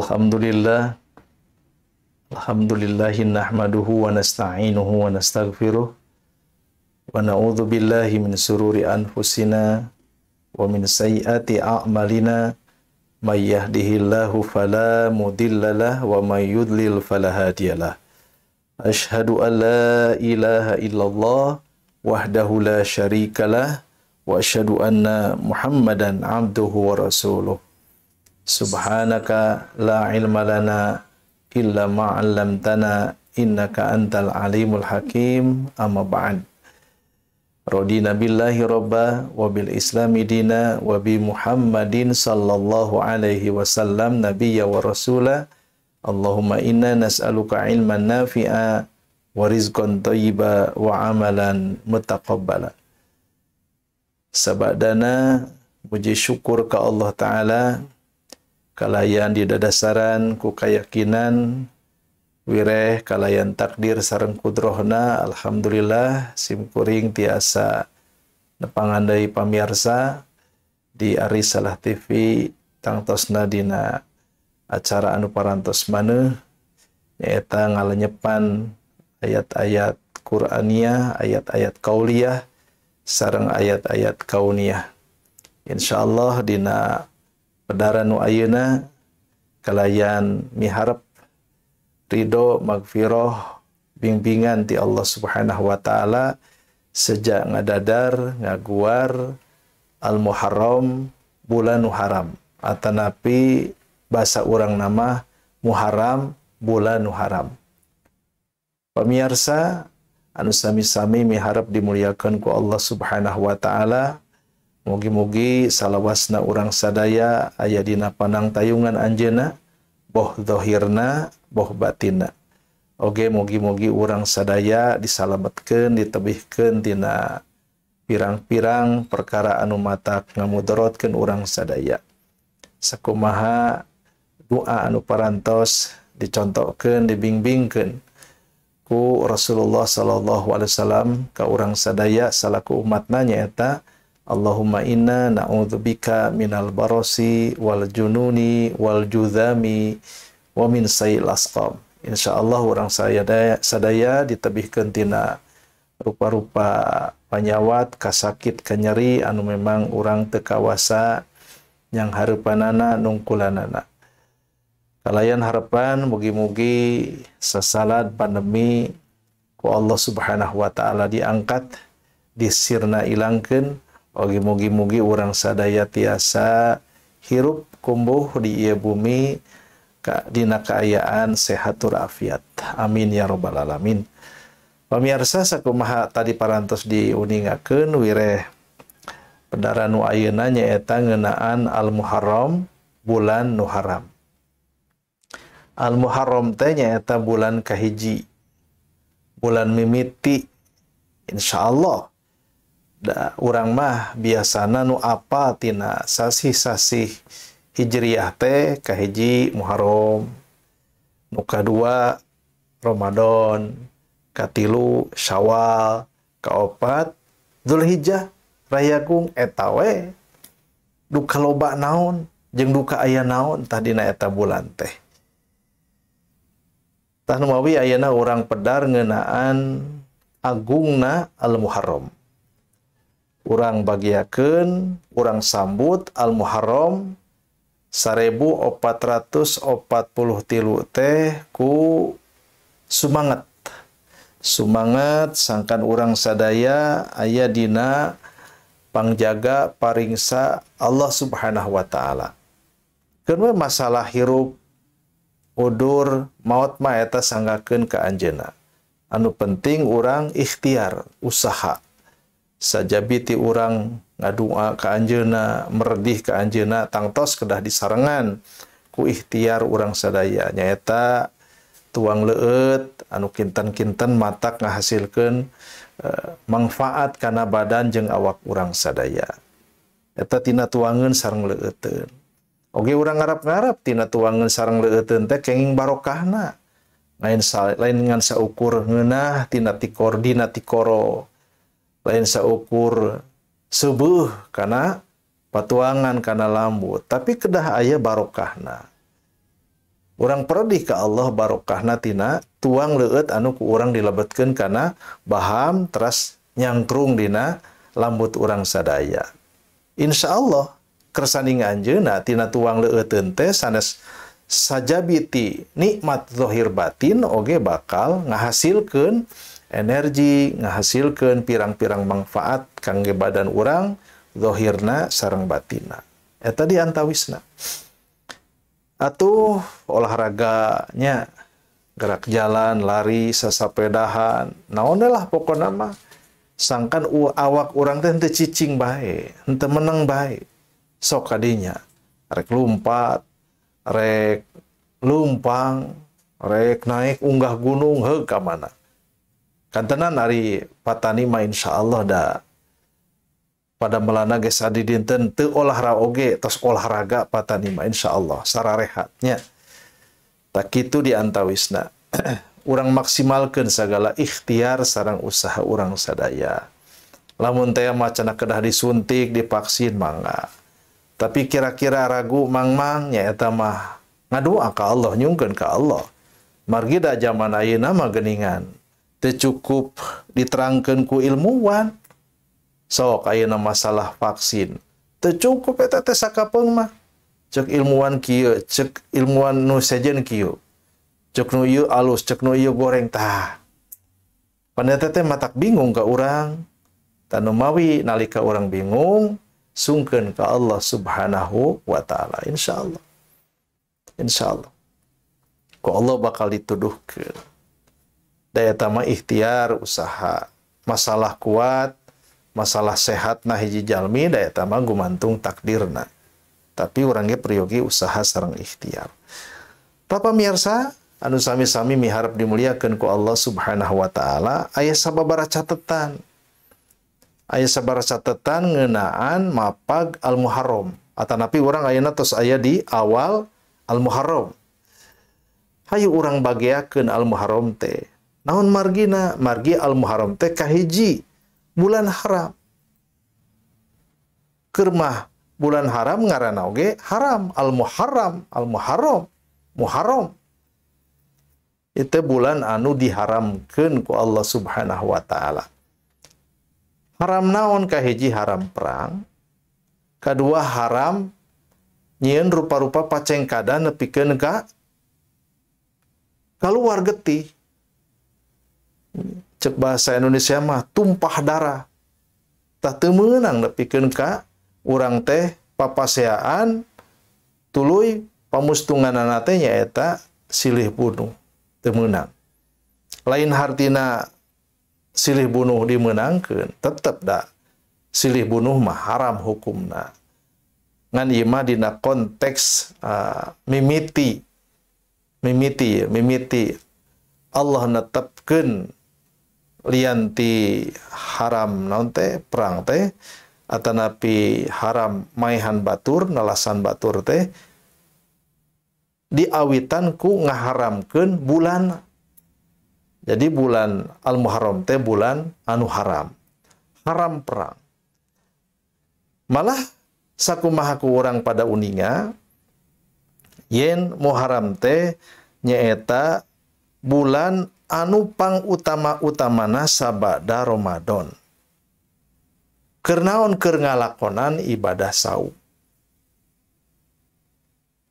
Alhamdulillah, alhamdulillahi nahmaduhu wa nasta'inuhu wa nastaghfiruh wa na'udzu billahi min sururi anfusina wa min sayyiati a'malina may yahdihillahu fala mudhillalah wa may yudlil fala hadiyalah. Asyhadu an la ilaha illallah wahdahu la syarikalah wa asyhadu anna Muhammadan abduhu wa rasuluh. Subhanaka la ilma lana illa ma 'allamtana innaka antal alimul hakim. Amma ba'd. Radina billahi robba wa bil islami dina wa bi Muhammadin sallallahu alaihi wasallam nabiyya wa rasula. Allahumma inna nas'aluka ilman nafi'a wa rizqan thayyiba wa amalan mutaqabbala. Sabadana puji syukur ke Allah Ta'ala kalayan di dadasaran ku kayakinan wireh kalayan takdir sareng kudrohna. Alhamdulillah simkuring tiasa nepangandai pamirsa di Ari Salah TV tangtosna dina acara anu parantos maneuh nyaeta ngalenyepan ayat-ayat Qur'aniyah, ayat-ayat kauliyah sareng ayat-ayat kauniyah. Insyaallah dina pedara nu ayeuna kalayan miharep ridho magfirah bimbingan ti Allah Subhanahu wa taala sejak ngadadar ngaguar Al-Muharram bulan nu haram atanapi basa urang nama Muharram bulan nu haram. Pamirsa anu sami-sami miharep dimuliakeun ku Allah Subhanahu wa taala, mugi-mugi salawasna urang sadaya aya dina panang tayungan anjeunna, boh zahirna, boh batinna. Oge mugi-mugi urang sadaya disalametkeun, ditebihkeun tina pirang-pirang perkara anu matak ngamudaratkeun urang sadaya. Sakumaha doa anu parantos dicontohkeun, dibimbingkeun ku Rasulullah sallallahu alaihi wasallam ka urang sadaya salaku umatna nyaeta Allahumma inna na'udzubika minal barasi wal jununi wal judhami wa min sayil asqam. Insyaallah urang sadaya ditebihkeun tina rupa-rupa panyawat kasakit kanyeri anu memang urang teu kawasa nyang hareupanana nungkulanana. Kalayan harapan mugi-mugi sasalad pandemi ku Allah Subhanahu wa taala diangkat, disirna ilangkeun. Oge mugi-mugi urang sadaya tiasa hirup kumbuh di ieu bumi dina kaayaan sehat tur afiat. Amin ya rabbal alamin. Pamirsa sakumaha tadi parantos diuningakeun wireh pedara nu ayeuna nyaeta ngeunaan Al-Muharram bulan nu haram. Al-Muharram teh nyaeta bulan kahiji, bulan mimiti. Insyaallah da urang mah biasana nu apal tina sasih-sasih Hijriyah teh kahiji Muharram, nu kadua Ramadan, katilu Syawal, kaopat Dzulhijjah. Rayagung eta we duka loba naon jeung duka aya naon tah dina eta bulan teh. Tah nu mawi ayeuna urang pedar ngeunaan agungna Al-Muharram. Urang bagiakeun, urang sambut Al-Muharram 1443 teh ku sumanget. Sumanget sangkan urang sadaya aya dina pangjaga paringsa Allah Subhanahu wa taala. Keun we masalah hirup udur maot mah eta sanggakeun ka anjeunna. Anu penting urang ikhtiar, usaha. Sajabi ti urang ngadua ka anjeunna, meredih ka anjeunna tangtos kedah disarengan ku ikhtiar urang sadaya nyaeta tuang leueut anu kinten-kinten matak ngahasilkeun manfaat kana badan jeung awak urang sadaya. Eta tina tuangeun sareng leueuteun. Oge urang ngarap-ngarap tina tuangeun sareng leueuteun teh kenging barokahna. Lain ngan saukur ngeunah tina tikoro. Lain saukur seubuh kana patuangan kana lambut, tapi kedah aya barokahna. Urang perdih ka Allah barokahna tina tuang leueut anu ku urang dilebetkeun kana baham teras nyangkrung dina lambut urang sadaya. Insya Allah kersanding anjeunna tina tuang leueuteun teh sanes sajabiti nikmat zahir batin oge bakal ngahasilkeun energi, ngahasilkeun pirang-pirang manfaat kangge badan urang zahirna sareng batinna. Eta di antawisna. Atuh olahraganya gerak jalan, lari, sasapedahan, naon lah pokona mah sangkan awak urang teh henteu cicing bae, henteu meneng bae. Sok kadinya rek lumpat, rek lumpang, rek naik unggah gunung heug ka mana. Kantenan ari patani mah insyaallah da pada melana geus adi dinten teu olahraga oge tos olahraga patani mah insyaallah sararehatnya. Tak kitu di antawisna urang maksimalkeun sagala ikhtiar sareng usaha urang sadaya. Lamun teh macana kedah disuntik, divaksin mangga. Tapi kira-kira ragu mang-mang nyaeta mah ngadoa ka Allah, nyungkeun ka Allah. Margi da zaman ayeuna mah geuningan teu cukup diterangkeun ku ilmuwan. Sok ayeuna masalah vaksin teu cukup eta teh sakapeung mah. Cek ilmuwan kieu, cek ilmuwan nu sejen kieu. Cek nu ieu alus, cek nu ieu goreng tah. Pandeta teh matak bingung ka urang. Tanu mawi nalika urang bingung, sungkeun ka Allah Subhanahu wa taala insyaallah. Insyaallah. Ku Allah bakal dituduhkeun. Daya tama ikhtiar usaha. Masalah kuat, masalah sehat nah hiji jalmi daya tama gumantung takdirna. Tapi urang ge priyogi usaha sareng ikhtiar. Para pamirsa anu sami-sami miharep dimuliakeun ku Allah Subhanahu wa taala, aya sababaraha catetan. Aya sababaraha catetan ngeunaan mapag Al-Muharram. Atanapi urang ayeuna tos aya di awal Al-Muharram. Hayu urang bageakeun Al-Muharram teh. Naon margina? Margi Al-Muharram teh kahiji bulan haram. Kermah bulan haram ngaranna oge haram, Al-Muharram, Al-Muharram, Muharram. Itu bulan anu diharamkeun ku Allah Subhanahu wa taala. Haram naon? Kahiji haram perang. Kadua haram nyieun rupa-rupa pacengkada nepikeun ka kaluar getih. Cek bahasa Indonesia mah tumpah darah. Tah teu meunang nepikeun ka urang teh papaseaan tuluy pamustunganana teh nyaeta silih bunuh. Teu meunang. Lain hartina silih bunuh dimeunangkeun, tetep da silih bunuh mah haram hukumna. Ngan ieu mah dina konteks mimiti Allah netepkeun lianti haram naon teh perang teh atanapi haram maehan batur nalasan batur teh diawitan ku ngaharamkeun bulan. Jadi bulan Al-Muharram teh bulan anu haram. Haram perang. Malah sakumaha ku urang pada uninga yen Muharram teh nyaeta bulan anu pangutama-utamana sabada Ramadan. Keur naon? Keur ngalakonan ibadah saum.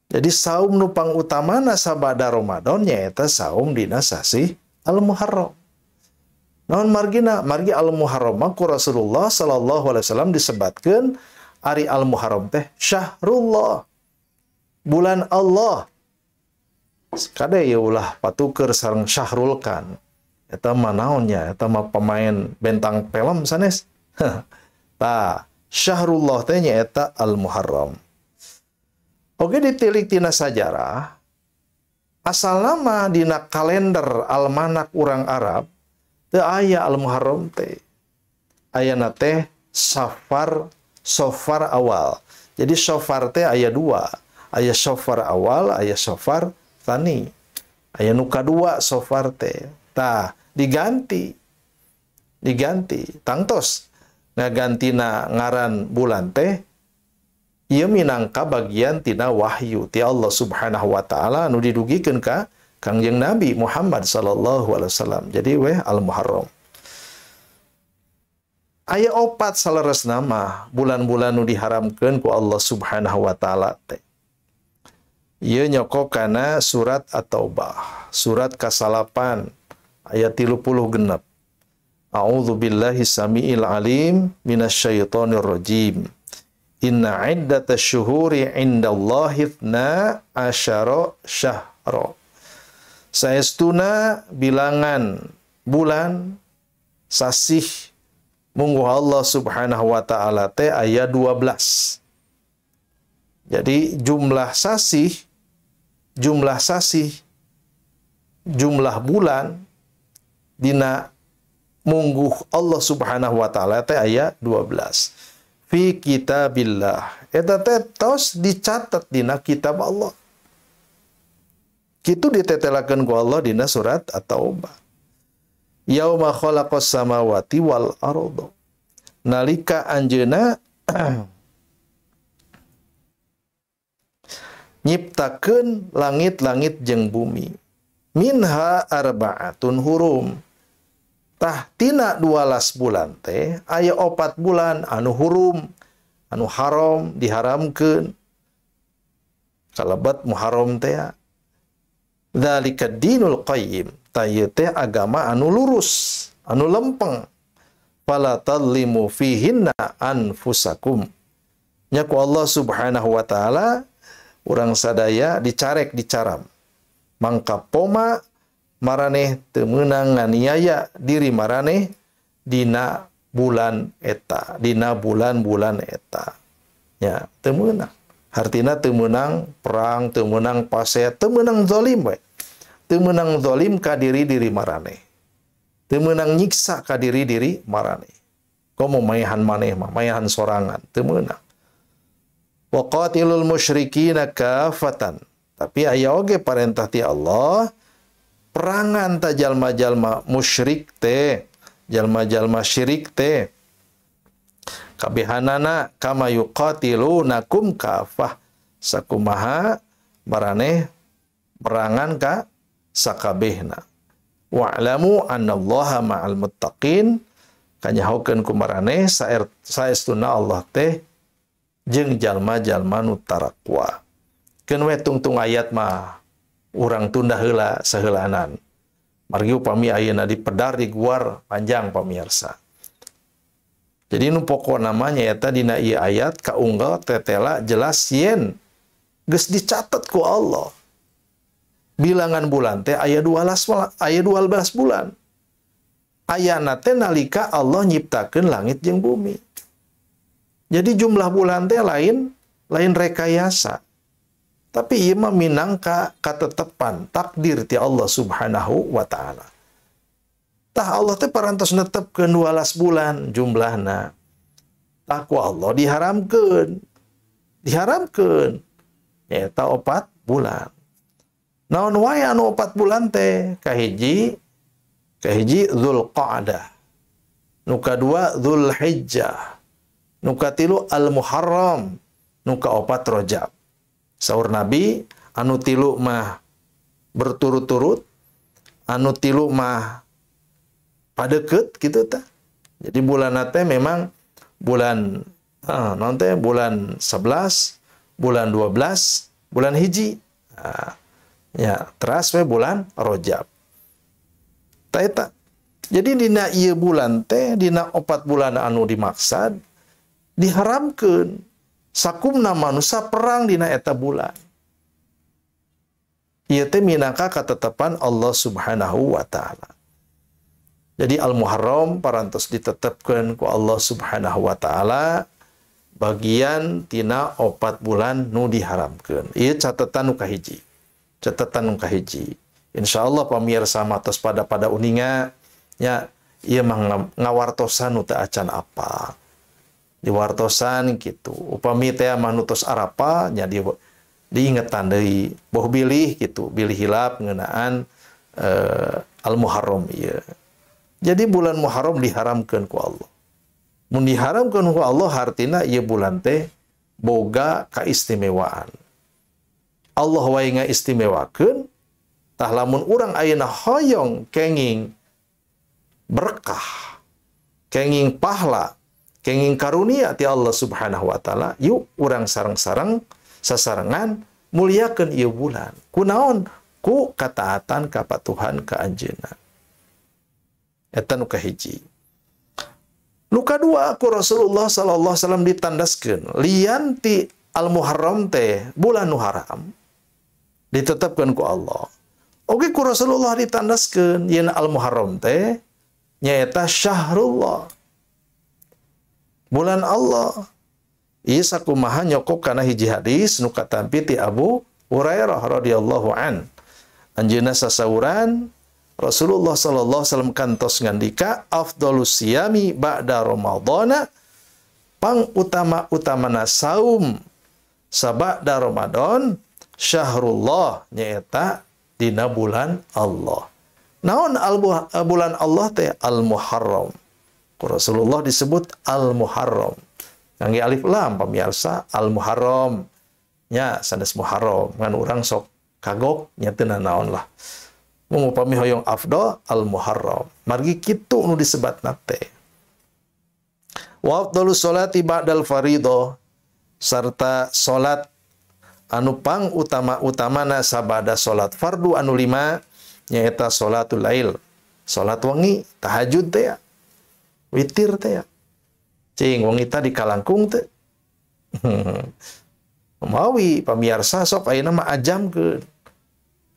Jadi saum nu pangutamana sabada Ramadan nyaeta saum dina sasi Al-Muharram. Naon margina? Margi Al-Muharram ku Rasulullah sallallahu alaihi wasallam disebatkeun ari Al-Muharram teh syahrullah. Bulan Allah. Kade ya ulah patuker sareng Syahrul Khan. Eta mah naonnya? Eta mah pemain bentang film sanes. Tah, Syahrullah teh nyaeta Al-Muharram. Oge ditilik tina sajarah, asal nama dina kalender almanak urang Arab teu aya Al-Muharram teh. Ayana teh Safar awal. Jadi Safar teh aya dua. Aya Safar awal, aya Safar tani. Aya nu kadua Safar teh. Tah, diganti. Tangtos ngagantina ngaran bulan teh ieu minangka bagian tina wahyu ti Allah Subhanahu wa taala anu didugikeun ka Kangjeng Nabi Muhammad sallallahu alaihi wasallam. Jadi weh Al-Muharram. Aya opat saleresna mah bulan-bulan nu diharamkeun ku Allah Subhanahu wa taala teh. Ieu nyokok kana surat At-Taubah, surat ka-8 ayat 30 genep. A'udzu billahi samiil alim minasyaitonir rajim. Inna iddatash syuhuri 'indallahi 12 syahra. Saestuna bilangan bulan sasih mungguh Allah Subhanahu wa taala teh aya 12. Jadi jumlah bulan dina mungguh Allah Subhanahu wa taala teh aya 12. Fi kitabillah. Eta teh tos dicatat dina kitab Allah. Kitu ditetelakeun ku Allah dina surat At-Taubah. Yauma khalaqas samawati wal arda. Nalika anjeunna nyiptakeun langit-langit jeung bumi. Minha arba'atun hurum. Tah tina 12 bulan teh aya 4 bulan anu hurum, anu haram, diharamkeun. Kalabat Muharram teh dzalika dinul qayyim. Tah teh agama anu lurus, anu lempeng. Fala tadlimu fihinna anfusakum. Nya ku Allah Subhanahu wa taala urang sadaya dicarek dicaram. Mangka poma maraneh teu meunang nganiaya diri maraneh dina bulan eta, dina bulan-bulan eta. Ya, teu meunang. Hartina teu meunang perang, teu meunang pase, teu meunang zalim we. Teu meunang zalim ka diri-diri maraneh. Teu meunang nyiksa ka diri-diri maraneh. Komo maehan maneh mah, maehan sorangan, teu meunang. Wa qatilul musyrikina kafatan. Tapi aya oge parentah ti Allah perangan ta jalma-jalma musyrik teh, jalma-jalma syirik teh. Kabehanana kama yuqatilunakum kafah. Sakumaha maraneh perangan ka sakabehna. Wa'lamu annallaha ma'al muttaqin. Kanyahokeun ku maraneh saestuna Allah teh jeung jalma-jalma nu tarakwa. Keun we tungtung ayat mah urang tunda heula saheulanan. Margi upami ayeuna dipedar di guar panjang pamirsa. Jadi nu pokok namanya eta dina ieu ayat kaunggal tetela jelas yen geus dicatet ku Allah. Bilangan bulan teh aya 12 bulan. Ayana teh nalika Allah nyiptakeun langit jeung bumi. Jadi jumlah bulan teh lain rekayasa. Tapi ieu mah minangka katetepan takdir ti Allah Subhanahu wa taala. Tah Allah teh parantos netepkeun 12 bulan jumlahna. Tah ku Allah diharamkeun. Eta 4 bulan. Naon wae anu 4 bulan teh? Kahiji Dzulqa'dah. Nu kadua Dzulhijjah. Nu katilu Al-Muharram. Nu kaopat Rajab. Saur Nabi, anu tilu mah berturut-turut, anu tilu mah padeukeut kitu tah. Jadi bulan teh memang bulan bulan 11, bulan 12, bulan hiji. Ya, teras we bulan Rajab. Ta eta. Jadi dina ieu bulan teh dina 4 bulan anu dimaksad diharamkeun sakumna manusia perang dina eta bulan. Ieu teh minangka katetapan Allah Subhanahu wa taala. Jadi Al-Muharram parantos ditetepkeun ku Allah Subhanahu wa taala bagian tina 4 bulan nu diharamkeun. Ieu catatan nu kahiji. Insyaallah pamirsa matos pada uninga nya ieu mah ngawartosan nu teu acan apa. Diwartosan gitu. Upami teh mah nu tos arapa nya diingetan deui. Boh bilih gitu, bilih hilap ngeunaan Al-Muharram ieu. Jadi bulan Muharram diharamkeun ku Allah. Mun diharamkeun ku Allah hartina ieu bulan teh boga kaistimewaan. Allah wae ngaistimewakeun, tah lamun urang ayeuna hoyong kenging berkah, kenging pahala, kenging karunia ti Allah Subhanahu wa taala, yuk urang sareng-sareng sasarengan muliakeun ieu bulan. Kunaon? Ku kataatan ka patuhan ka anjeunna. Eta nu kahiji. Nu kadua ku Rasulullah sallallahu alaihi wasallam ditandaskeun lian ti al-Muharram teh bulan nu haram ditetapkeun ku Allah. Oge ku Rasulullah ditandaskeun yen al-Muharram teh nyaeta syahrullah. Bulan Allah. Ieu sakumaha nyokok kana hiji hadis nu katampi ti Abu Hurairah radhiyallahu an. Anjeunna sasauran Rasulullah sallallahu alaihi wasallam kantos ngandika afdhalus siyami ba'da ramadhana, pang utama-utamana saum sabada Ramadan syahrullah nyaeta dina bulan Allah. Naon bulan Allah teh al-Muharram. Ku Rasulullah disebut al-Muharram. Ngangge alif lam pamirsa, al-Muharram nya sanes Muharram ngan urang sok kagok nya teu naon lah. Mun upami hoyong afdal al-Muharram. Margi kitu nu disebatna teh. Wa afdalus sholati ba'dal fardhu, sarta salat anu pang utama-utamana sabada salat fardu anu 5 nyaeta salatul lail, salat wengi, tahajud teh ya. Witir teh ya. Cing wengi tadi kalangkung teh. Mawi pamirsa sok ayeuna mah ajamkeun.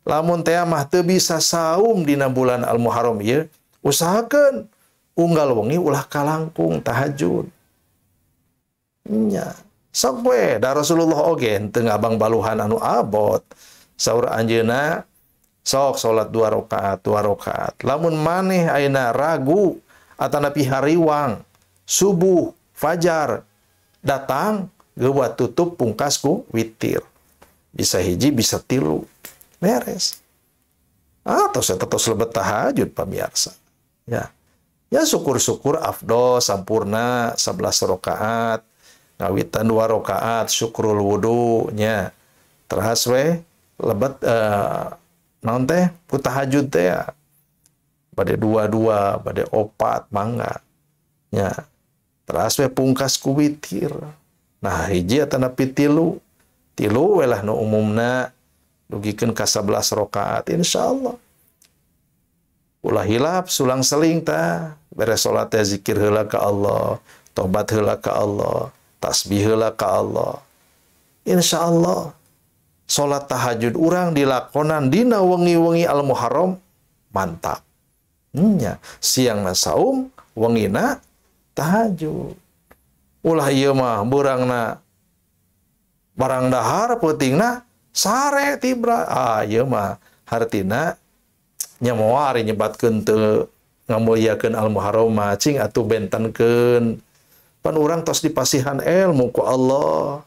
Lamun teh mah teu bisa saum dina bulan al-Muharram ieu, usahakeun unggal wengi ulah kalangkung tahajud. Nya, sok we da Rasulullah oge teu ngabang baluhan anu abot. Saur anjeunna sok salat 2 rakaat. Lamun maneh ayeuna ragu atanapi hariwang, subuh, fajar datang geuwat tutup pungkas ku witir. Bisa hiji, bisa 3. Beres. Atau setetos lebet tahajud pamirsa. Ya. Ya syukur-syukur afdol sampurna 11 rakaat. Ngawitan 2 rakaat syukrul wudu nya. Terus we lebet naon teh ku tahajud teh ya. Bade 2, bade 4 mangga. Ya. Terus we pungkas ku witir. Nah hiji atanapi 3. 3 we lah nu umumna dugikeun ka 11 rakaat insyaallah. Ulah hilap sulang seling tah beres salat teh zikir heula ka Allah, tobat heula ka Allah, tasbih heula ka Allah. Insyaallah salat tahajud urang dilakonan dina wengi-wengi al-Muharram mantap. Nya siangna saum, wengina tahajud. Ulah ieu mah beurangna barang dahar peutingna sare tibra. Ieu mah hartina nya moal ari nyebatkeun teu ngamuliakeun al-Muharram cing atuh bentenkeun. Pan urang tos dipasihan ilmu ku Allah.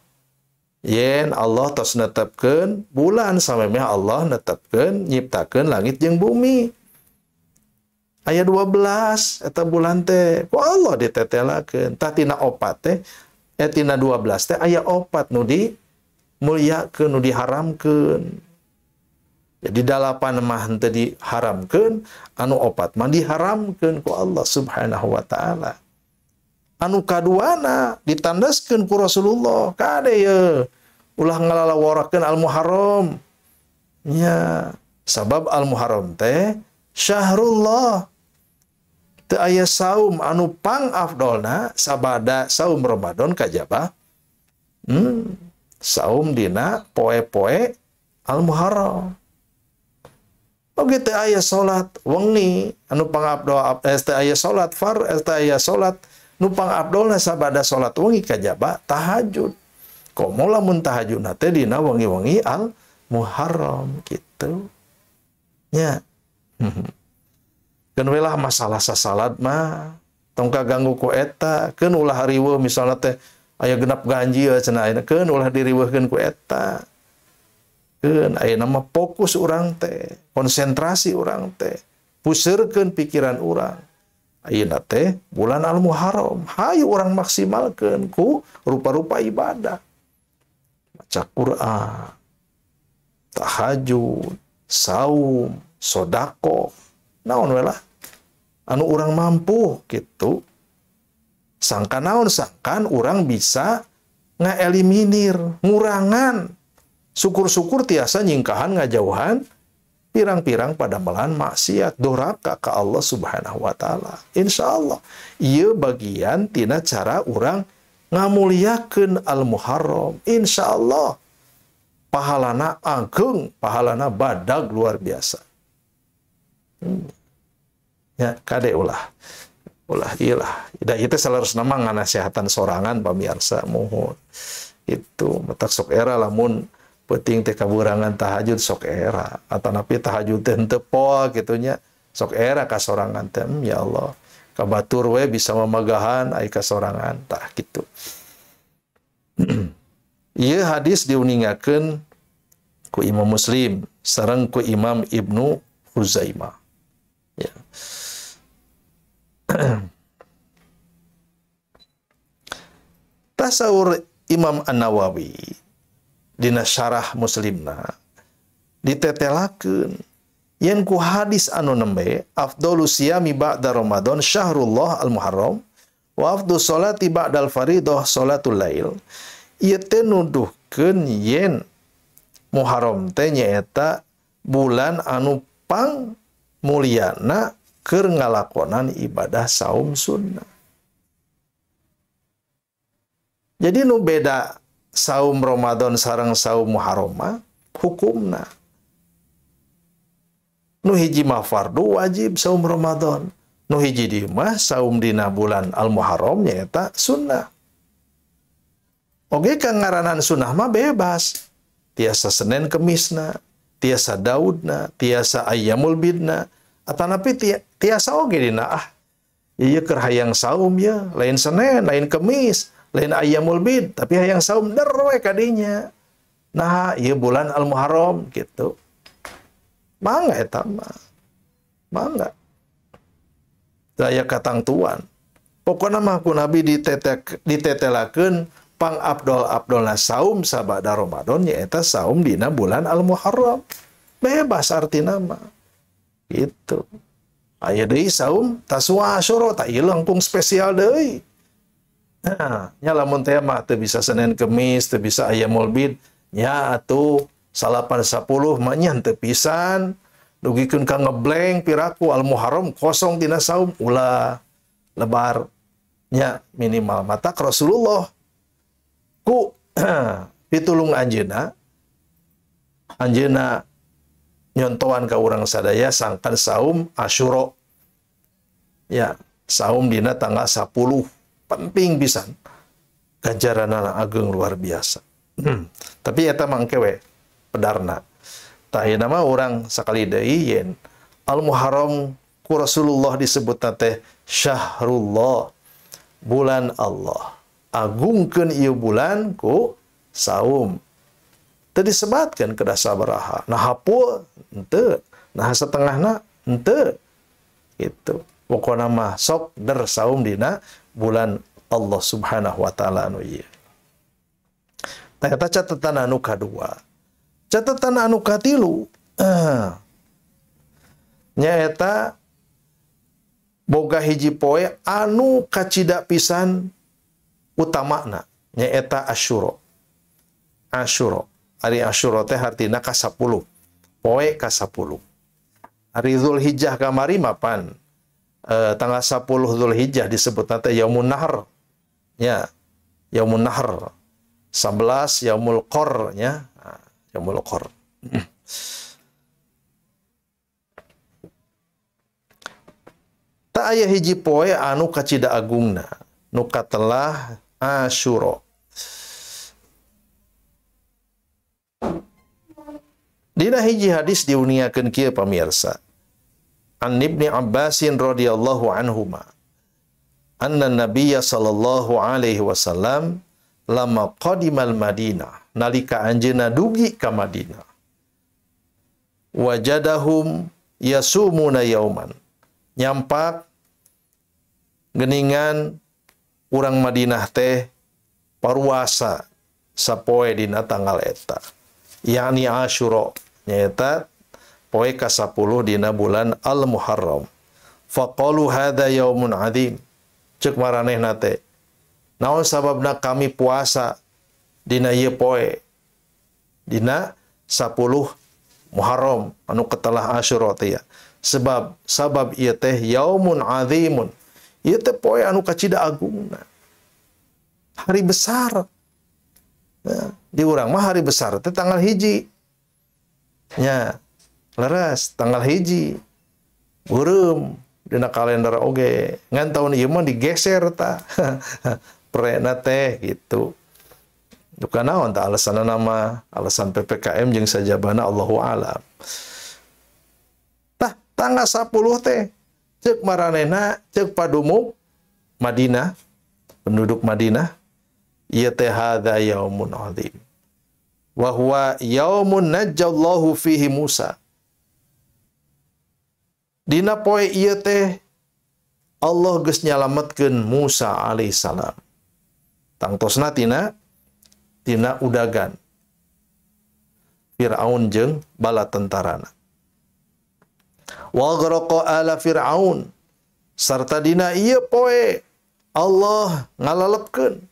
Yen Allah tos netepkeun bulan samemeh Allah netepkeun nyiptakeun langit jeung bumi. Aya 12 eta bulan teh ku Allah ditetelakeun. Tah tina 4 teh tina 12 teh aya 4 nu di muliakeun nu diharamkeun. Jadi 8 mah henteu diharamkeun, anu 4 mah diharamkeun ku Allah Subhanahu wa taala. Anu kaduana ditandaskeun ku Rasulullah, kade ye ulah ngalalaworakeun al-Muharram. Nya, sabab al-Muharram teh syahrullah. Teu aya saum anu pang afdolna sabada saum Ramadan kajaba. Saum dina poe-poe al-Muharram. Oge teh aya salat wengi anu pangabdol teh aya salat teh aya salat nu pangabdolna sabada salat wengi kajaba tahajud. Komo lamun tahajudna teh dina wengi-wengi al-Muharram kitu. Nya. Keun we lah masalah sasalat mah tong kaganggu ku eta, keun ulah hariweuh misalna teh aya genap ganjil cenah ayeuna keun ulah diriweuhkeun ku eta. Keun ayeuna mah fokus urang teh, konsentrasi urang teh, puseurkeun pikiran urang. Ayeuna teh bulan al-Muharram, hayu urang maksimalkeun ku rupa-rupa ibadah. maca Quran, tahajud, saum, sodako, naon we lah anu urang mampu gitu. Sangkan naon, sangkan urang bisa ngaeliminir, ngurangan. Syukur-syukur tiasa nyingkahan ngajauhan pirang-pirang padamelan maksiat durhaka ka Allah Subhanahu wa taala. Insyaallah ieu bagian tina cara urang ngamuliakeun al-Muharram. Insyaallah pahalana ageng, pahalana badag luar biasa. Ya, kade ulah iyalah. Da ieu teh salerosna mah nganasehatan sorangan pamirsa mohon. Itu matak sok era lamun penting teh kaburangan tahajud sok era. Atanapi tahajud teh henteu poal kitu nya sok era ka sorangan teh. Ya Allah, kabatur we bisa mamagahan ai ka sorangan tah kitu. Ieu hadis diuningakeun ku Imam Muslim sareng ku Imam Ibnu Huzaimah. Ya. Tasawur Imam An-Nawawi dina syarah Muslimna ditetelakeun yen ku hadis anu nembe afdhalus siyami ba'da Ramadan syahrullah al-Muharram wa afdhalus sholati ba'dal faridah sholatul lail. Ieu teh nuduhkeun yen Muharram teh nyaeta bulan anu pang mulyana keur ngalakonan ibadah saum sunnah. Jadi nu beda saum Ramadan sareng saum Muharram hukumna. Nu hiji mah fardu wajib saum Ramadan. Nu hiji di mah saum dina bulan Al-Muharram nyaeta sunnah. Oge kang ngaranan sunnah mah bebas. Tiasa Senin Kemisna, tiasa Daudna, tiasa Ayyamul Bidna, atanapi tiasa oge dina ieu keur hayang saum ya, lain Senin, lain Kemis, lain Ayyamul Bid, tapi hayang saum der we kadinya. Nah, ieu bulan Al-Muharram gitu. Mangga eta mah. Mangga. Daya katangtuan. Pokona mah ku Nabi ditetelakeun pang abdol-abdolna saum sabada Ramadan nyaeta saum dina bulan Al-Muharram. Bebas artina mah. Gitu. Aya deui saum Tasua Asyura tak ieu langkung spesial deui. Nah, nya lamun teh mah teu bisa Senin Kemis, teu bisa Ayyamul Bid, nya atuh 8-10 mah nya teu pisan. Dugikeun ka ngeblank piraku Al-Muharram kosong dina saum ulah lebar nya minimal mata Rasulullah ku pitulung anjeunna nyontoan ka urang sadaya sangkan saum Asyura. Ya, saum dina tanggal 10 penting pisan. Ganjaranna ageng luar biasa. Tapi eta mangke we pedarna. Tah ieu mah urang sakali deui yen Al-Muharram ku Rasulullah disebut teh syahrullah, bulan Allah. Agungkeun ieu bulan ku saum. Teu disebatkeun kedah sabaraha. Nah hapul henteu, nah setengahna henteu. Gitu. Pokona mah sok der saum dina bulan Allah Subhanahu wa taala anu ieu. Tah eta catatan anu kadua. Catatan anu katilu nyaeta boga hiji poe anu kacida pisan utamana nyaeta Asyura. Asyura. Ari Asyura teh artina ka-10. Poe ka-10. Ari Zulhijjah kamari mapan tanggal 10 Zulhijjah disebut teh Yaumun Nahr. Ya, Yaumun Nahr. 11 Yaumul Qor nya. Yaumul Qor. Ta aya hiji poe anu kacida agungna nu katelah Asyura. Dina hiji hadis diuniakeun kieu pamirsa. An Ibnu Abbasin radhiyallahu anhuma anna Nabiyya sallallahu alaihi wasallam lama qadimal Madinah nalika anjeunna dugi ka Madinah wajadahum yasumuna yauman nyampak geuningan urang Madinah teh paruasa sapoe dina tanggal eta. Yani Asyura nyaeta poe ka-10 dina bulan Al-Muharram. Faqalu hadza yaumun adzim. Ceuk maranehna teh, naon sababna kami puasa dina ieu poe? Dina 10 Muharram anu katelah Asyura teh ya. Sabab ieu teh yaumun adzimun. Ieu teh poe anu kacida agungna. Hari besar. Ya, di urang mah hari besar teh tanggal 1. Nya, leres tanggal 1. Beureum dina kalender oge. Ngan tahun ieu mah digeser tah. Prena teh gitu. Duka naon tah alasanna nama alasan PPKM jeung sajabana Allahu a'lam. Tah tanggal 10 teh ceuk maranehna ceuk padumuk Madinah, penduduk Madinah, ieu teh hadza yaumun adzim. Wa huwa yaumun najjallahu fihi Musa. Dina poe ieu teh Allah geus nyalametkeun Musa alaihissalam. Tangtosna tina udagan Firaun jeung bala tentarana. Wa gharaqa ala Firaun. Sarta dina ieu poe Allah ngalalepkeun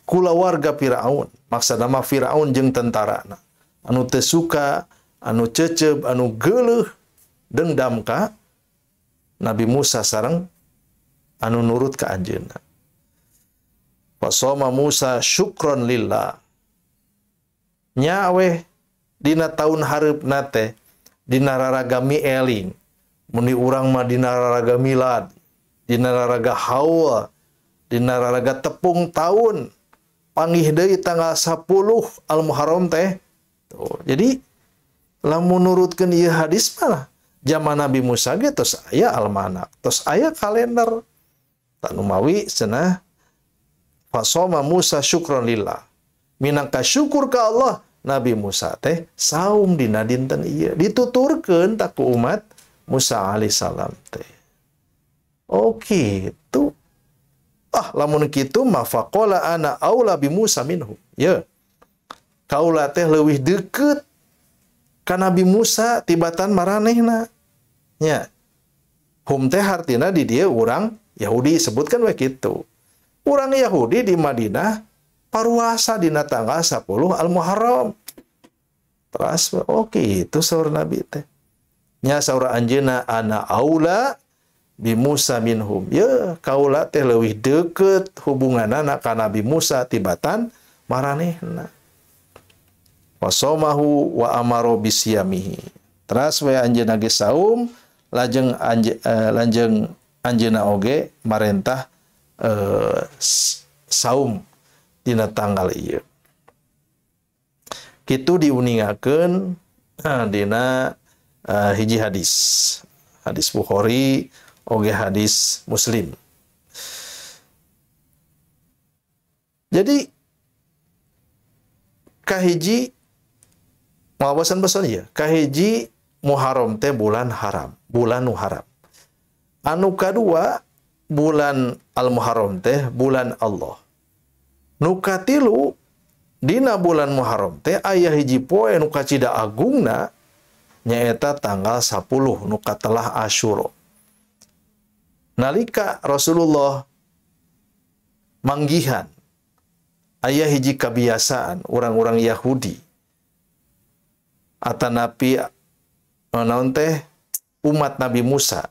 kulawarga Firaun. Maksudna mah Firaun jeung tentarana. Anu teu suka, anu cecep, anu geuleuh dengdam ka Nabi Musa sareng anu nurut ka anjeunna. Fasoma Musa syukron lillah. Nya weh dina taun hareupna teh dina raraga mieling. Muni urang mah dina raraga milad, dina raraga haul, dina raraga tepung taun. Panggih deui tanggal 10 Al-Muharram teh. Tuh, jadi lamun nurutkeun ieu hadis mah zaman Nabi Musa ge tos aya almanak, tos aya kalender. Tanu mawi cenah fasoma Musa syukron lillah. Minangka syukur ka Allah, Nabi Musa teh saum dina dinten ieu. Dituturkeun tak ku umat Musa alaihissalam teh. Oh kitu. Lamun kitu mah faqala ana aula bi Musa minhu. Ya. Kaula teh leuwih deukeut ka Nabi Musa tibatan maranehna. Nya. Hum teh hartina di dieu urang Yahudi sebutkan we kitu. Urang Yahudi di Madinah paruasa dina tanggal 10 Al-Muharram. Teras itu saur Nabi teh. Nya saur anjeunna ana aula bi Musa minhum. Ya, kaula teh leuwih deukeut hubunganana ka Nabi Musa tibatan maranehna. Wasomahu wa amaro bisyamihi. Teras we anjeunna ge saum, lajeng anjeunna oge marentah saum dina tanggal ieu. Kitu diuningakeun dina hiji hadis. Hadis Bukhari oge hadis Muslim. Jadi kahiji mawasan-basan ieu, kahiji Muharram teh bulan haram, bulan nu haram. Anu kadua bulan Al-Muharram teh bulan Allah. Nu katilu dina bulan Muharram teh aya hiji poe nu kacida agungna nyaeta tanggal 10 nu katelah Asyura. Nalika Rasulullah manggihan aya hiji kabiasaan orang-orang Yahudi atanapi naon teh umat Nabi Musa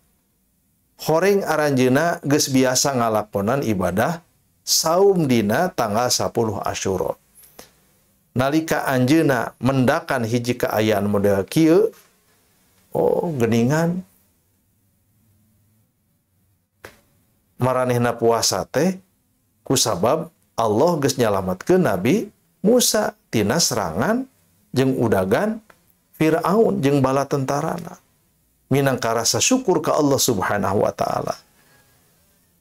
horeng aranjeuna geus biasa ngalakonan ibadah saum dina tanggal 10 Asyura. Nalika anjeunna mendakan hiji kaayaan model kieu, geuningan maranehna puasa teh kusabab Allah geus nyalametkeun Nabi Musa tina serangan jeung udagan Firaun jeung bala tentarana. Minangka rasa syukur ka Allah Subhanahu wa taala.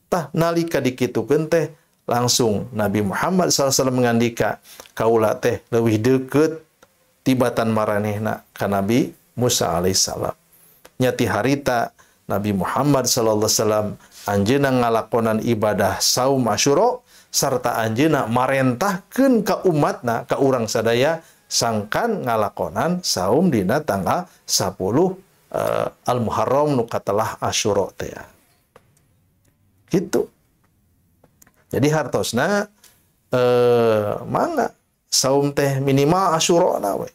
Tah nalika dikitukeun teh langsung Nabi Muhammad SAW mengandika kaula teh leuwih deukeut tibatan maranehna ka Nabi Musa alaihissalam. Nya ti harita Nabi Muhammad SAW anjeunna ngalakonan ibadah saum Asyura sarta anjeunna marentahkeun ka umatna ka urang sadaya sangkan ngalakonan saum dina tanggal 10 Al-Muharram nu katelah Asyura teh. Gitu. Jadi hartosna mangga saum teh minimal Asyura na we.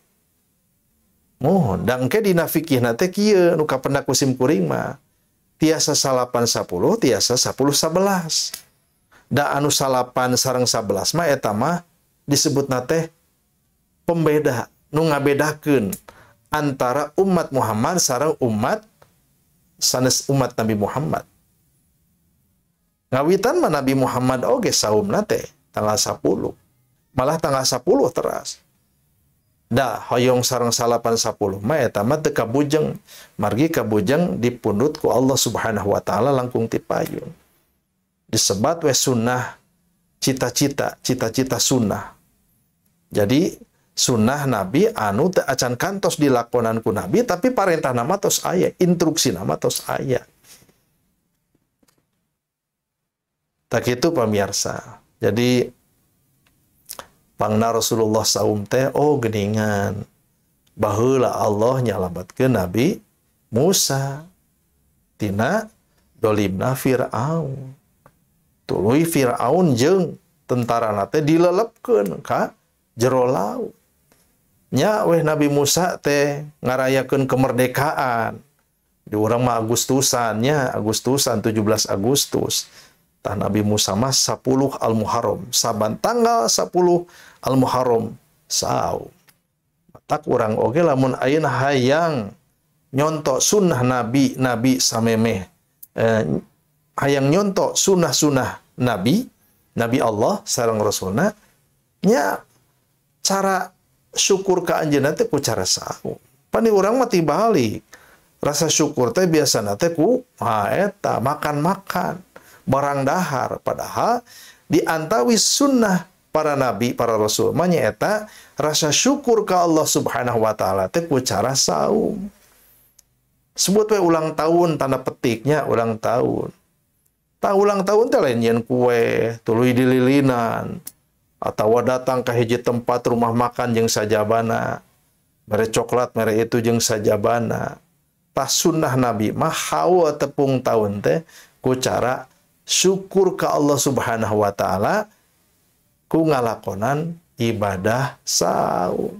Mohon da engke dina fikihna teh kieu nu kapendak kusim kuring mah tiasa salapan 10 tiasa 10 11. Da anu salapan sareng 11 mah eta mah disebutna teh pembeda nu ngabedakeun antara umat Muhammad sareng umat sanes umat Nabi Muhammad. Ngawitan mah Nabi Muhammad oge saumna teh tanggal 10. Malah tanggal 10 teras. Da hoyong sareng salapan 10 mah eta mah teu kabujeng, margi kabujeng dipundut ku Allah Subhanahu wa taala langkung ti payun. Disebat we sunnah cita-cita sunnah. Jadi sunnah Nabi anu teu acan kantos dilakonan ku Nabi tapi parentah nama tos aya, instruksi nama tos aya. Tak itu pamirsa. Jadi pangna Rasulullah saum teh geuningan baheula Allah nyalametkeun Nabi Musa tina dolimna Firaun. Tuluy Firaun jeung tentarana teh dilelepkeun ka jero laut. Nya weh Nabi Musa teh ngarayakeun kemerdekaan. Di urang mah Agustusan nya, Agustusan 17 Agustus. Tah Nabi Musa mah 10 Al-Muharram, saban tanggal 10 Al-Muharram saum. Tak urang oge lamun ayeuna hayang nyonto sunnah Nabi samemeh hayang nyonto sunnah Nabi Allah sareng Rasulna nya cara syukur ka anjeunna teh ku cara saum. Pani urang mah tibalik. Rasa syukur teh biasana teh ku eta makan-makan barang dahar, padahal di antawis sunnah para nabi, para rasul manyaeta rasa syukur ka Allah Subhanahu wa taala teh ku cara saum. Sebut we ulang tahun tanda petiknya ulang tahun. Tah ulang tahun teh lain yen kue, tuluy dililinan atawa datang ka hiji tempat rumah makan jeung sajabana. Mere coklat mere itu jeung sajabana. Tah sunnah nabi mah hawa tepung tahun teh ku cara syukur ke Allah Subhanahu wa taala ku ngalakonan ibadah saum.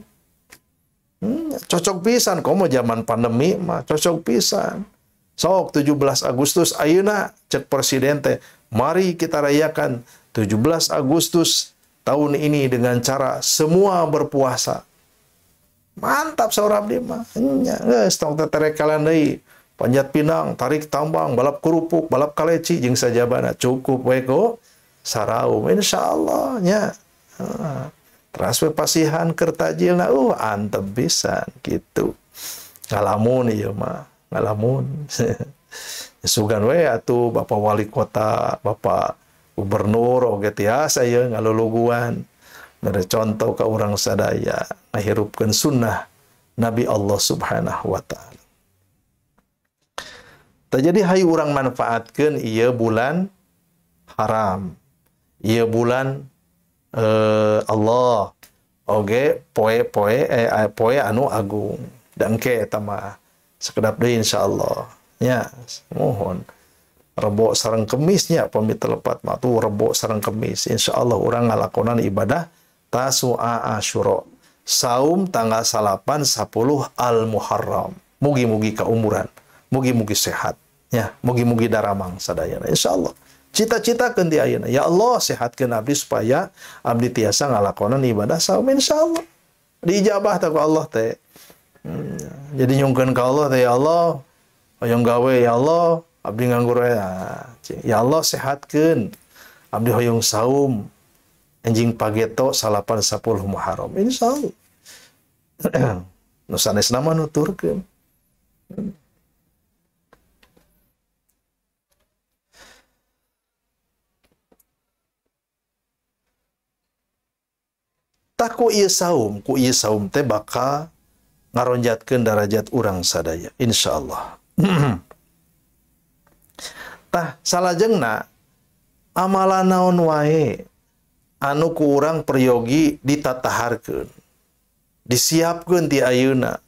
Cocok pisan komo zaman pandemi mah cocok pisan. Sok 17 Agustus ayeuna cek presiden teh, mari kita rayakan 17 Agustus tahun ini dengan cara semua berpuasa. Mantap saur abdi mah. Nya geus tong teh terekalan deui. Panjat pinang, tarik tambang, balap kerupuk, balap kaleci jeung sajabana cukup we ko saraum insyaallah nya. Teras we pasihan keur tajilna antep pisan kitu. Ngalamun ieu mah, ngalamun. Sugan we atuh Bapak Wali Kota, Bapak Gubernur oge tiasa ieu ngaluluguan. Mere contoh ka urang sadaya ngahirupkeun sunnah Nabi Allah Subhanahu wa taala. Jadi hayu urang manfaatkeun ieu bulan haram. Ieu bulan Allah oge poe anu agung. Dan engke eta mah sakedap deui insyaallah. Nya mohon Rebo sareng Kemis nya pami telepat mah tuh Rebo sareng Kemis insyaallah urang ngalakonan ibadah Tasu'a Asyura. Saum tanggal 8 10 Al-Muharram. Mugi-mugi kaumuran, mugi-mugi sehat. Ya, mugi-mugi daramang sadayana insyaallah. Cita-citakeun di ayeuna, ya Allah sehatkeun abdi supaya abdi tiasa ngalakonan ibadah saum insyaallah. Diijabah ta ku Allah teh. Jadi nyungkeun ka Allah teh ya Allah, hoyong gawe ya Allah, abdi nganggur ya Allah sehatkeun abdi hoyong saum anjing pageto 8 10 Muharram insyaallah. Nu sanesna mah nuturkeun. Ku ieu saum teh bakal ngaronjatkeun darajat urang sadaya insyaallah. Tah salajengna amalan naon wae anu ku urang peryogi ditataharkeun, disiapkeun ti ayeuna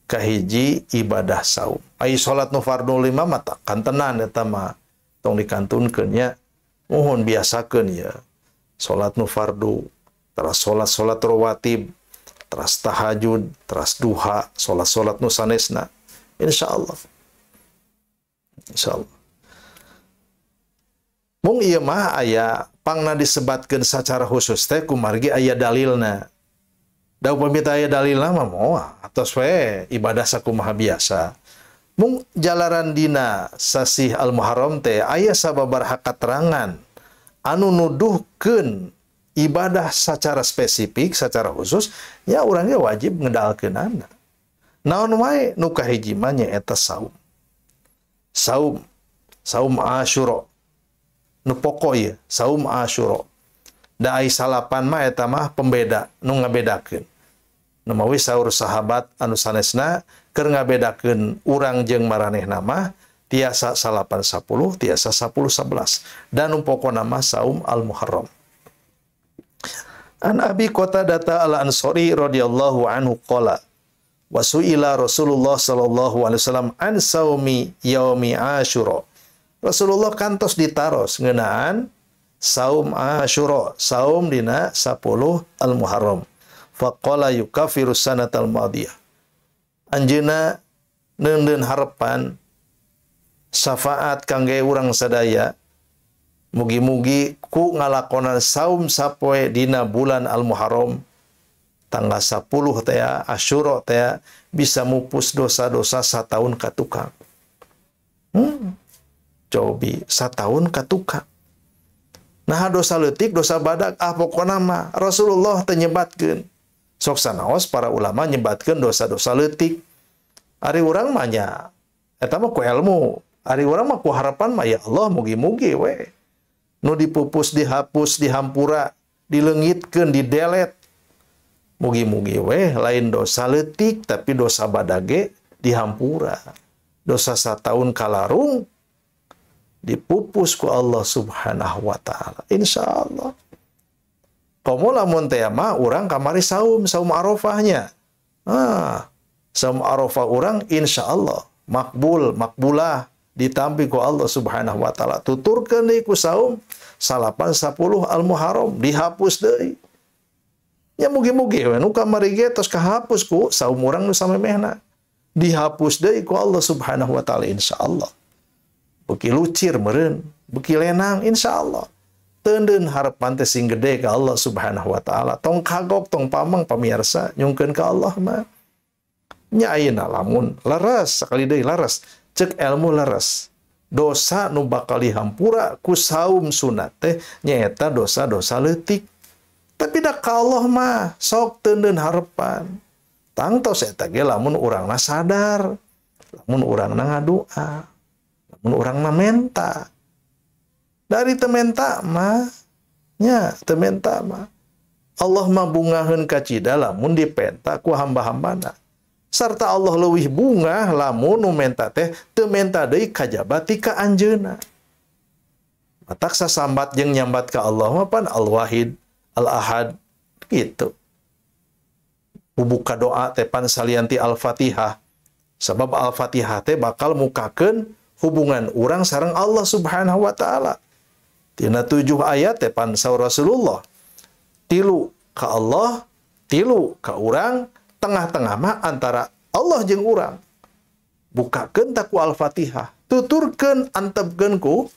kahiji ibadah saum. Ai salat nu fardu 5 mata kantenan eta mah tong dikantunkeun nya. Mohon biasakeun ya. Salat nu fardu, teras salat rawatib, teras tahajud, teras duha, salat nu sanesna. Insyaallah. Insyaallah. Mung ieu mah aya pangna disebatkeun secara khusus teh kumargi aya dalilna. Da upami teh aya dalilna mah moal atos we ibadah sakumaha biasa. Mung jalaran dina sasih Al-Muharram teh aya sababaraha katerangan anu nuduhkeun ibadah secara spesifik, secara khusus, ya urang ge wajib ngedalkeunana. Naon wae nu kahiji mah nyaeta saum. Saum Asyura. Nu pokok ieu, saum Asyura. Da ai salapan mah eta mah pembeda nu ngabedakeun. Nu mawi saur sahabat anu sanesna keur ngabedakeun urang jeung maranehna mah tiasa salapan 10, tiasa 10 11. Dan nu pokona mah saum Al-Muharram. An Abi Qatadah Al-Ansari radhiyallahu anhu qala wa su'ila Rasulullah sallallahu alaihi wasallam an saumi yaumi Asyura. Rasulullah kantos ditaros ngeunaan saum Asyura, saum dina 10 Al-Muharram. Faqala yukafiru sanatal madiyah. Anjeunna neundeun harepan syafaat kangge urang sadaya mugi-mugi ku ngalakonan saum sapoe dina bulan Al-Muharram tanggal 10 teh Asyura teh bisa mupus dosa-dosa sataun ka tukang. Cobi sataun ka tukang. Nah dosa leutik, dosa badak, pokona mah Rasulullah teh nyebatkeun. Sok sanaos para ulama nyebatkeun dosa-dosa leutik. Ari urang mah nya eta mah ku ilmu, ari urang mah ku harapan mah ya Allah mugi-mugi we. Nu dipupus, dihapus, dihampura, dileungitkeun, didelet. Mugi-mugi we lain dosa leutik tapi dosa badage dihampura. Dosa sataun kalarung dipupus ku Allah Subhanahu wa taala. Insyaallah. Komo lamun teh mah urang kamari saum Arafahnya. Saum Arafah urang insyaallah makbulah ditampi ku Allah Subhanahu wa taala. Tuturkeun deui ku saum salapan 10 Al-Muharram dihapus deui. Ya mugi-mugi we nu kamari ge tos kahapus ku saum urang nu samemehna. Dihapus deui ku Allah Subhanahu wa taala insyaallah. Beuki lucir meureun, beuki lenang insyaallah. Teundeun harapan teh sing gede ka Allah Subhanahu wa taala. Tong kagok tong pamang pamirsa nyungkeun ka Allah mah. Nya ayeuna lamun leres sakali deui leres, ceuk ilmu leres. Dosa nu bakal dihampura ku saum sunat teh nyaeta dosa-dosa leutik. Tapi da ka Allah mah sok teundeun harapan. Tangtos eta ge lamun urangna sadar, lamun urangna ngadoa, lamun urangna menta. Dari tementa mah, nya tementa mah. Allah mah bungaheun ka cida lamun dipenta ku hamba-hambana. Sarta Allah leuwih bunga lamun nu menta teh teu menta deui kajaba ti ka anjeunna. Matak sasambat jeung nyambat ka Allah mah pan Al-Wahid, Al-Ahad gitu. Buka doa teh pan salianti Al-Fatihah. Sebab Al-Fatihah teh bakal mukakeun hubungan urang sareng Allah Subhanahu wa taala. Tina 7 ayat teh pan saur Rasulullah. 3 ka Allah, 3 ka urang, tengah-tengah mah antara Allah jeung urang. Bukakeun ta ku Al-Fatihah, tuturkeun antepkeun ku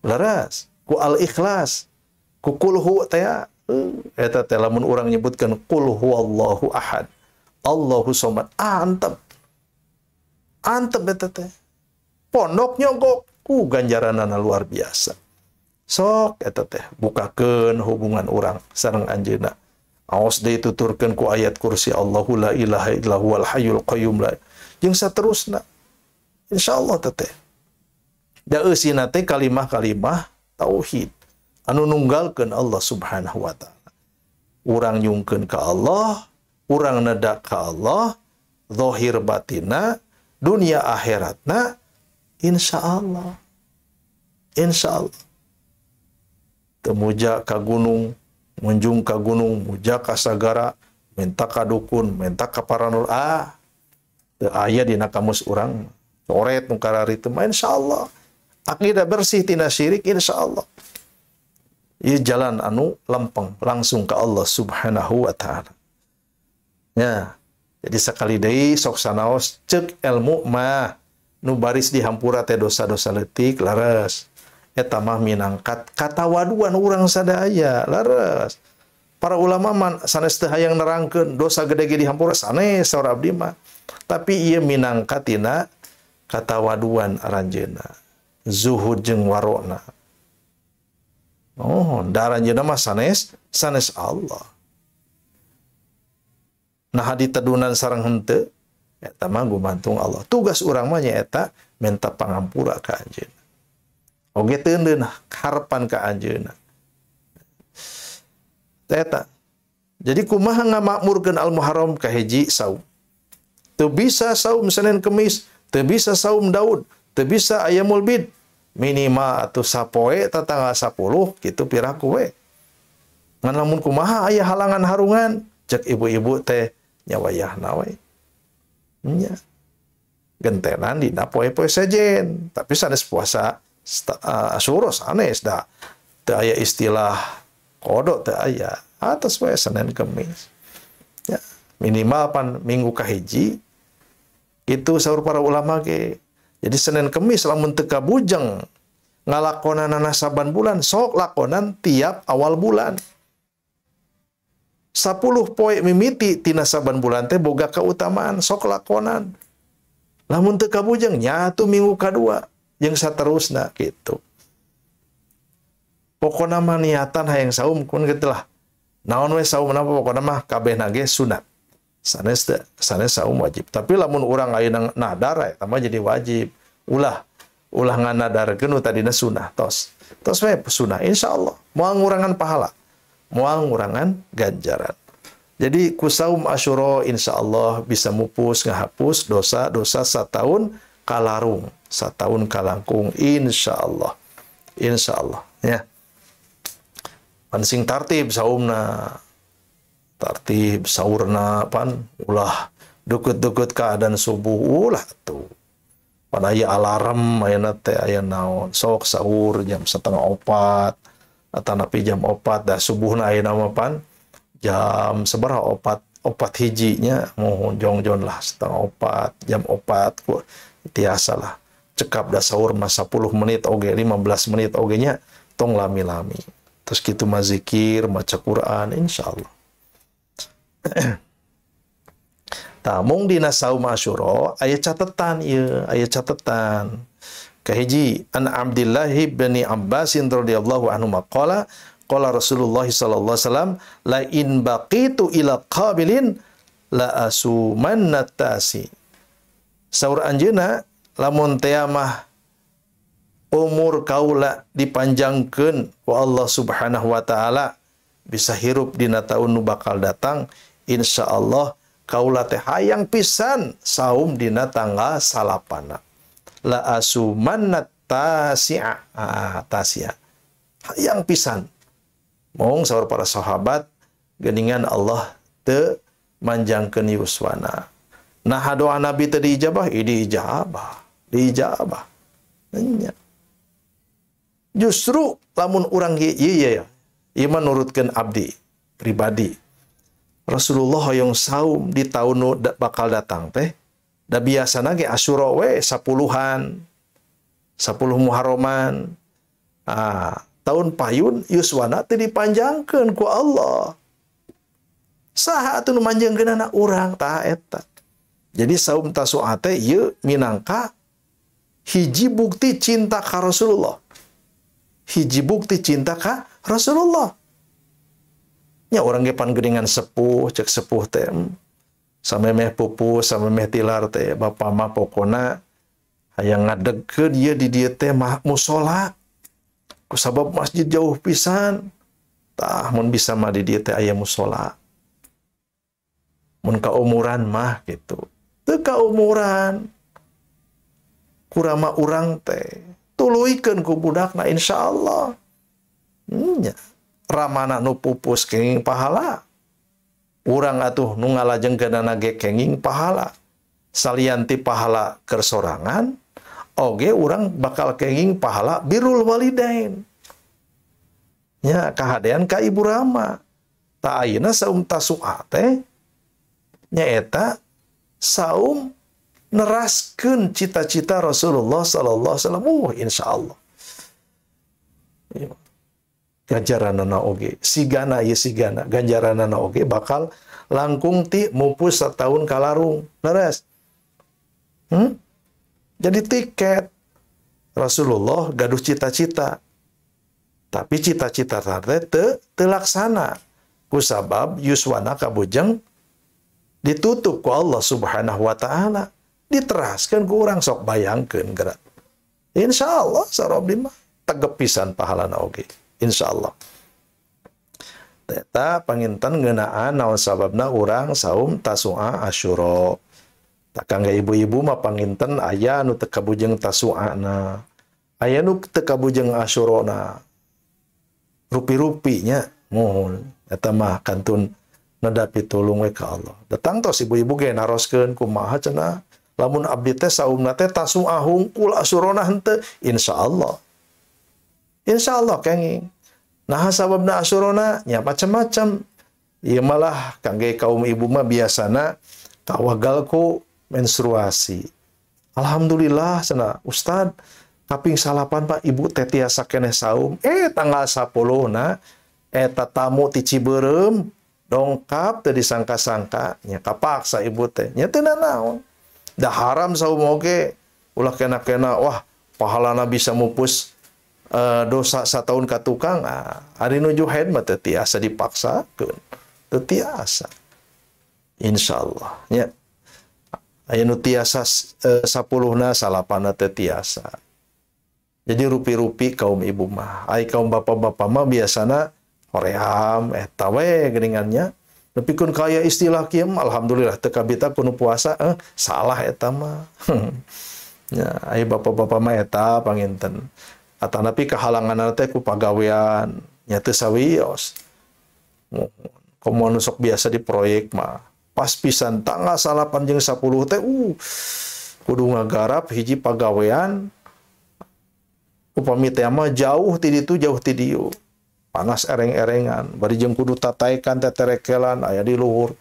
leres, ku Al-Ikhlas, ku Qul Hu teh eta teh lamun urang nyebutkeun Qul Huwallahu Ahad, Allahu Somad, antep. Antep eta teh. Pondok nyogok ganjaranana luar biasa. Sok eta teh bukakeun hubungan urang sareng anjeunna. Aos deui tuturkeun ku ayat kursi Allahu la ilaha illa huwal hayyul qayyum la. Jeung saterusna. Insyaallah teh. Da eusina teh kalimah-kalimah tauhid anu nunggalkeun Allah Subhanahu wa taala. Urang nyungkeun ka Allah, urang nedak ka Allah, zahir batinna, dunia akhiratna insyaallah. Insyaallah. Temuja ka gunung, munjung ka gunung, muja ka sagara, minta ka dukun, minta ka paranur. Teu aya dina kamus urang. Coret nu karari teu mah insyaallah. Akidah bersih tina syirik insyaallah. Ieu jalan anu lempeng langsung ke Allah Subhanahu wa taala. Ya. Jadi sakali deui sok sanaos ceuk ilmu mah nu baris dihampura teh dosa-dosa leutik laras. Eta mah minangkat katawaduan urang sadaya laras. Para ulama man sanes teu hayang nerangkeun dosa gede ge dihampura sanes saur abdi mah. Tapi ieu minangkat tina katawaduan aranjeunna. Zuhud jeung warona. Oh, daranjeunna mah sanes Allah. Nah ditedunan sareng henteu eta mah gumantung Allah. Tugas urang mah nyaeta minta pangampura ka anjeunna. Oge teundeun harepan ka anjeunna. Eta. Jadi kumaha ngamakmurkeun al-muharram ka hiji saum. Teu bisa saum Senin Kemis, teu bisa saum Daud, teu bisa Ayyamul Bid. Minimal atuh sapoe ta tanggal 10 kitu piraku we. Ngan lamun kumaha aya halangan harungan, cek ibu-ibu teh nya wayahna we. Nya. Gentenan dina poe-poe sejen, tapi sanes puasa Asyura sanes da. Teu aya istilah kodok teu aya. Atas we Senin Kemis. Ya, minimal pan minggu kahiji itu saur para ulama ge. Jadi Senin Kemis lamun teu kabujeng ngalakonanana saban bulan, sok lakonan tiap awal bulan. 10 poe mimiti tina saban bulan teh boga kautamaan, sok lakonan. Lamun teu kabujeng nya atuh minggu kadua jeung saterusna kitu. Pokona mah niatan hayang saum kun kitu lah. Naon we saum napa pokona mah kabehna ge sunat. Sanes saum wajib. Tapi lamun urang ayeuna nadar eta mah jadi wajib. Ulah nganadarkeun nu tadina sunah tos we sunah insyaallah moal ngurangan pahala, moal ngurangan ganjaran. Jadi ku saum Asyura insyaallah bisa mupus ngahapus dosa-dosa sataun kalarung, sataun kalangkung insyaallah. Insyaallah ya. Pan sing tartib saumna. Tartib saurna pan ulah dukut-dukut keadaan subuh ulah tuh. Pan aya alarm ayeuna teh aya naon sok sahur jam 3:30 atanapi jam 4 dah subuhna ayeuna mah pan jam sabaraha 4 hijinya mohon jongjon lah 3:30 jam 4 ku tiasa lah cekap da sahur mah 10 menit oge 15 menit oge nya tong lami-lami terus kitu mah zikir maca Quran insyaallah. Tah mung dina saum Asyura aya catetan ieu, aya catetan. Kahiji an Abdullah bin Abbas radhiyallahu anhu maqala qala Rasulullah sallallahu alaihi wasallam la in baqitu ila qabilin la asumanna tasi. Saur anjeunna lamun teh mah umur kaula dipanjangkeun ku Allah Subhanahu wa taala bisa hirup dina taun nu bakal datang insyaallah kaula teh hayang pisan saum dina tanggal 8. La asumanna tasi'a. Tasi'a. Hayang pisan. Mong saur para sahabat geuningan Allah teu manjangkeun yuswana. Nah doa Nabi teh diijabah, diijabah. Nya. Justru lamun urang ieu ieu menurutkeun abdi pribadi. Rasulullah hoyong saum di tahun nu bakal datang teh da biasana ge Asyura we 10-an 10 Muharraman. Tahun payun yuswana teh dipanjangkeun ku Allah. Saha atuh nu manjangkeunana urang tah eta. Jadi saum Tasu'a teh ieu minangka hiji bukti cinta ka Rasulullah. Hiji bukti cinta ka Rasulullah. Nya orang ge pan geuningan sepuh, cek sepuh teh samemeh pupus, samemeh tilar teh bapa mah pokona hayang ngadegkeun ieu di dieu teh mah mushola. Kusabab masjid jauh pisan. Tah mun bisa mah di dieu teh aya mushola. Mun kaumuran mah gitu. Teu kaumuran. Kurama urang teh tuluikeun ku budakna insyaallah. Nya ramana nu pupus kenging pahala. Urang atuh nu ngalajengkeunana ge kenging pahala. Salianti pahala kersorangan, oge urang bakal kenging pahala birrul walidain. Nya kahadean ka ibu rama. Ta ayeuna saum tasu'a teh nyaeta saum neraskeun cita-cita Rasulullah sallallahu alaihi wasallam. Insyaallah. Ganjaranana oge sigana ieu sigana ganjaranana oge bakal langkung ti mupus satahun kalarung leres. Jadi tiket Rasulullah gaduh cita-cita tapi cita-cita teh teu laksana kusabab yuswana kabujeng ditutup ku Allah Subhanahu wa taala, diteraskeun ku urang sok bayangkeun geura. Insyaallah sarabdi mah tegep pisan pahalana oge. Insyaallah. Eta panginten ngeunaan naon sababna urang saum Tasu'a Asyura. Tak kangge ibu-ibu mah panginten aya nu teu kabujeng Tasu'ana. Aya nu teu kabujeng Asyurana. Rupi-rupinya mohon eta mah kantun nadapi tulung we ka Allah. Datang tos ibu-ibu ge naroskeun kumaha cenah. Lamun abdi teh saumna teh Tasu'a hungkul Asyurana henteu, insyaallah. Insyaallah kenging. Nah sababna Asyurana nya macam-macam. Ieu malah kangge kaum ibu mah biasana tawagal ku menstruasi. Alhamdulillah cenah Ustad kaping 8 Pak ibu teh tiasa keneh saum. Tanggal 10 na eta tamu ti Ciberem dongkap teu disangka-sangka nya kapaksa ibu teh. Nya teu naon. Da haram saum oge. Ulah kena-kena wah pahalana bisa mupus dosa satahun ka tukang. Ari nuju haid mah teu tiasa dipaksakeun. Teu tiasa. Insyaallah nya. Aya nu tiasa 10na 8na teu tiasa. Jadi rupi-rupi kaum ibu mah. Ai kaum bapak-bapak mah biasana hoream eta we geuningannya. Tapi kun kaya istilah kieu alhamdulillah teu kabita kuno puasa salah eta mah. Ya ai bapak-bapak mah eta panginten. Atanapi kahalangan teh ku pagawean nya teu sawios. Komo sok biasa di proyek mah pas pisan tanggal 8 jeung 10 teh kudu ngagarap hiji pagawean upami teh mah jauh ti ditu jauh ti dieu. Panas ereng-erengan bari jeung kudu tataekan teterekelan aya di luhur.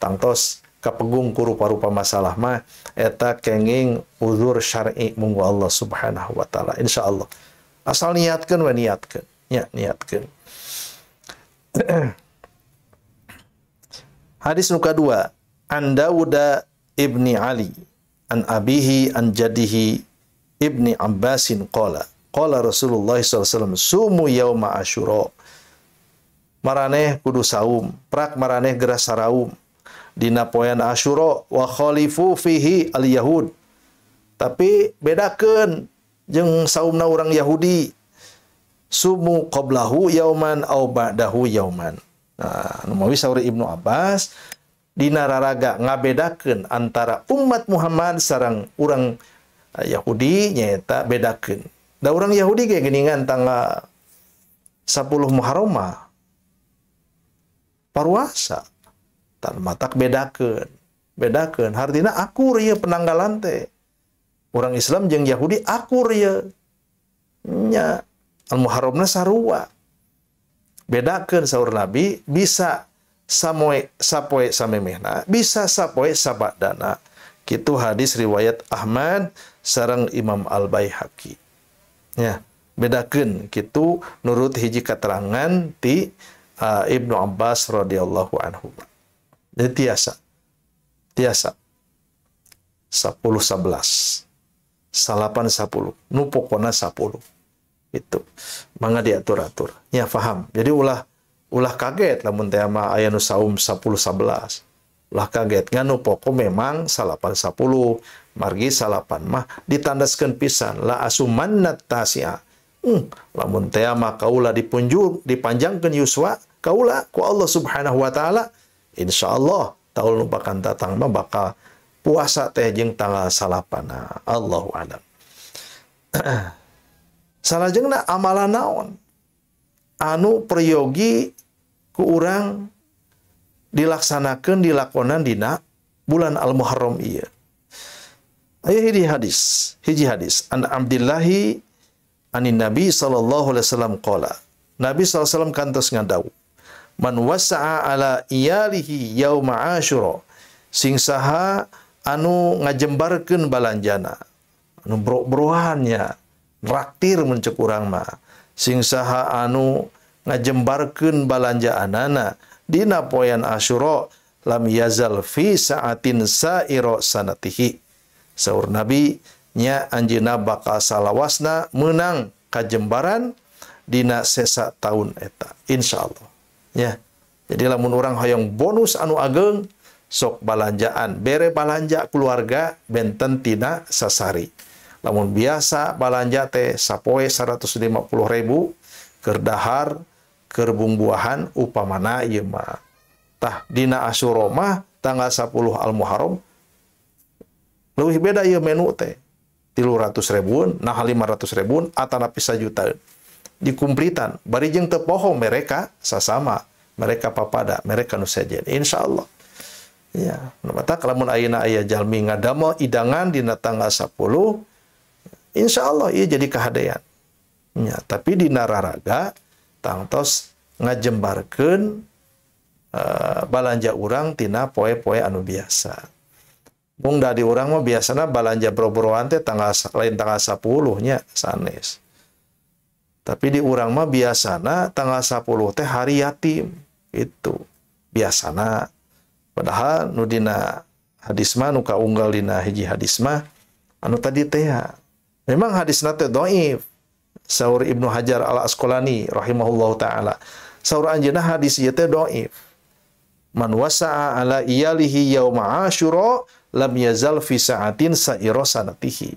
Tangtos kapegung ku rupa-rupa masalah mah eta kenging uzur syar'i munggu Allah Subhanahu wa taala insyaallah. Asal niatkeun we niatkeun. Nya niatkeun. Hadis nu kadua, an Dawuda ibni Ali an abihi an jadihi ibni Abbasin qala Rasulullah SAW sumu yauma Asyura. Maraneh kudu saum, prak maraneh geura saraum dina poean Asyura wa khalifu fihi al yahud. Tapi bedakeun jeung saumna urang Yahudi. Sumu qablahu yauman au ba'dahu yauman. Nah, nu mawi saur Ibnu Abbas dina raraga ngabedakeun antara umat Muhammad sareng urang Yahudi nyaeta bedakeun. Da urang Yahudi ge geuningan tanggal 10 Muharram paruasa. Tan matak bedakeun. Bedakeun hartina akur ieu penanggalan teh. Urang Islam jeung Yahudi akur ieu. Nya al-Muharramna sarua. Bedakeun saur Nabi bisa sapoe samemehna, bisa sapoe sabadana. Kitu hadis riwayat Ahmad sareng Imam Al-Baihaqi. Ya, bedakeun kitu nurut hiji keterangan ti Ibnu Abbas radhiyallahu anhu. Jadi tiasa 10 11 8 10 nu pokona 10 itu mangga diatur-atur nya paham. Jadi ulah kaget lamun teh mah aya nu saum 10 11 ulah kaget nganu pokok memang 8 10 margi 8 mah ditandaskeun pisan la asumannat tasi'a. Lamun teh mah kaula dipanjangkeun yuswa kaula ku Allah Subhanahu wa taala insyaallah taul nu bakal datang mah bakal puasa teh jeung tanggal 8. Allahu a'lam. Salajengna amalan naon? anu prayogi ku urang dilaksanakan dilakonan dina bulan Al-Muharram ieu. Aya hiji hadis an Abdillahi anin Nabi sallallahu alaihi wasallam qala. Nabi sallallahu alaihi wasallam kantos ngadawu. Man wasa'a ala iyalihi yauma Asyura. Sing saha anu ngajembarkeun balanjana. Anu bro-brohannya traktir mun ceuk urang mah. Sing saha anu ngajembarkeun balanjaanana dina poean Asyura lam yazal fi sa'atin sa'ira sanatihi. Saur Nabi nya anjeunna bakal salawasna meunang kajembaran dina sesa tahun eta insyaallah ya. Jadi lamun urang hoyong bonus anu ageng sok balanjaan bere balanja keluarga benten tina sasari. Lamun biasa balanja teh sapoe 150.000 keur dahar keur bungbuahan upamana ieu mah tah dina Asyura mah tanggal 10 Al-Muharram leuwih beda ieu menu teh 300.000 nah 500.000 atanapi 1 juta dikumplitan bari jeung teu poho mereka sasama mereka papada mereka nu sejen insyaallah ya. Mata lamun ayeuna aya jalmi ngadamel idangan dina tanggal 10 insyaallah ieu jadi kahadean ya. Tapi dina raraga tangtos ngajembarkeun balanja urang tina poe-poe anu biasa. Mung da di urang mah biasana balanja boro-boroan teh lain tanggal 10 nya sanes. Tapi di urang mah biasana tanggal 10 teh hari yatim. Itu biasana. Padahal nu dina hadis mah nu kaunggal dina hiji hadis mah anu tadi teh memang hadisna teh dhaif. Saur Ibnu Hajar Al-Asqalani rahimahullahu taala. Saur anjeunna hadis ieu teh dhaif. Man wasa'a ala iyalihi yauma Asyura lam yazal fi sa'atin sa'ira sanatihi.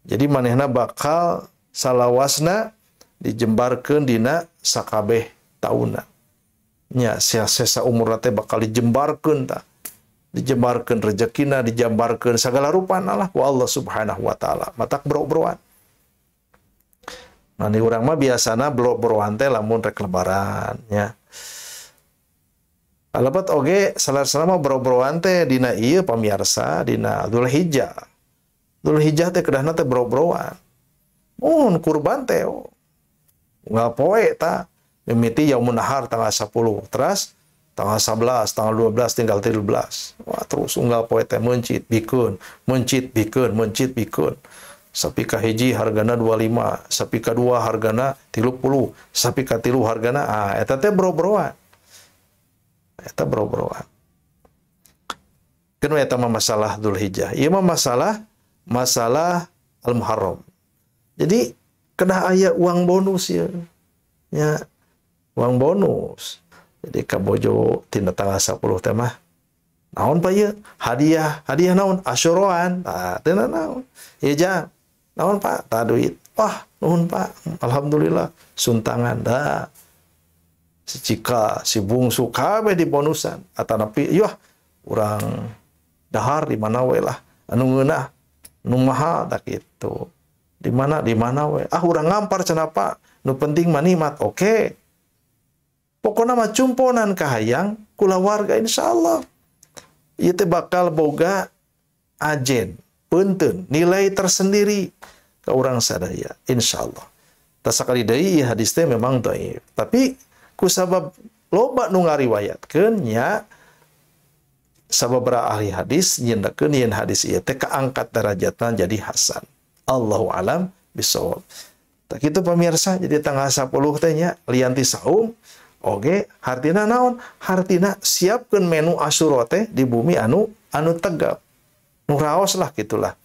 Jadi manehna bakal salawasna dijembarkeun dina sakabeh tauna. Nya sesa umurna teh bakal dijembarkeun tah. Dijembarkeun rezekina, dijembarkeun sagala rupana lah ku Allah Subhanahu wa taala. Matak bro-broan. Mani urang mah biasana bro-broan teh lamun rek lebaran nya. Alabat oge salar-salar mah bro-broan teh dina ieu pamirsa dina Dzulhijjah. Dzulhijjah teh kedahna teh bro-broan. Mun kurban teh unggal poe ta mimiti yaumun nahar tanggal 10 terus tanggal 11 tanggal 12 tinggal 13. Wah terus unggal poe teh mencit bikeun sapi ka hiji hargana 25 sapi ka 2 hargana 30 sapi ka 3 hargana eta teh bro-broan. Eta bro-broan. Kan eta mah masalah Dzulhijjah. Ieu mah masalah Al-Muharram. Jadi kedah aya uang bonus ya. Ya, uang bonus. Jadi kabojo tina tanggal 10 teh mah naon pa ieu? Hadiah naon? Asyuraan. Tah teh naon? Ieu jang. Naon Pak? Tah duit. Wah, nuhun Pak. Alhamdulillah suntangan dah. Si Cika, si Bungsu kabeh di bonusan. Atanapi yeuh urang dahar di mana we lah. Anu ngeunah nu mahal tak kitu. Di mana we. Urang ngampar cenah Pak. Nu penting mah nikmat. Oke. Pokona mah cumponan kahayang kula warga insyaallah. Ieu teh bakal boga ajen, punten, nilai tersendiri ka urang sadaya insyaallah. Ta sakali deui hadis teh memang dhaif. Tapi kusabab loba nu ngariwayatkeun nya sababaraha ahli hadis nyendakeun yen hadis ieu teh kaangkat derajatna jadi hasan. Allahu alam bisawab. Tak kitu pamirsa jadi tanggal 10 teh nya lianti saum oge hartina naon? Hartina siapkeun menu Asyura teh di bumi anu tegap. Nu raos lah gitulah.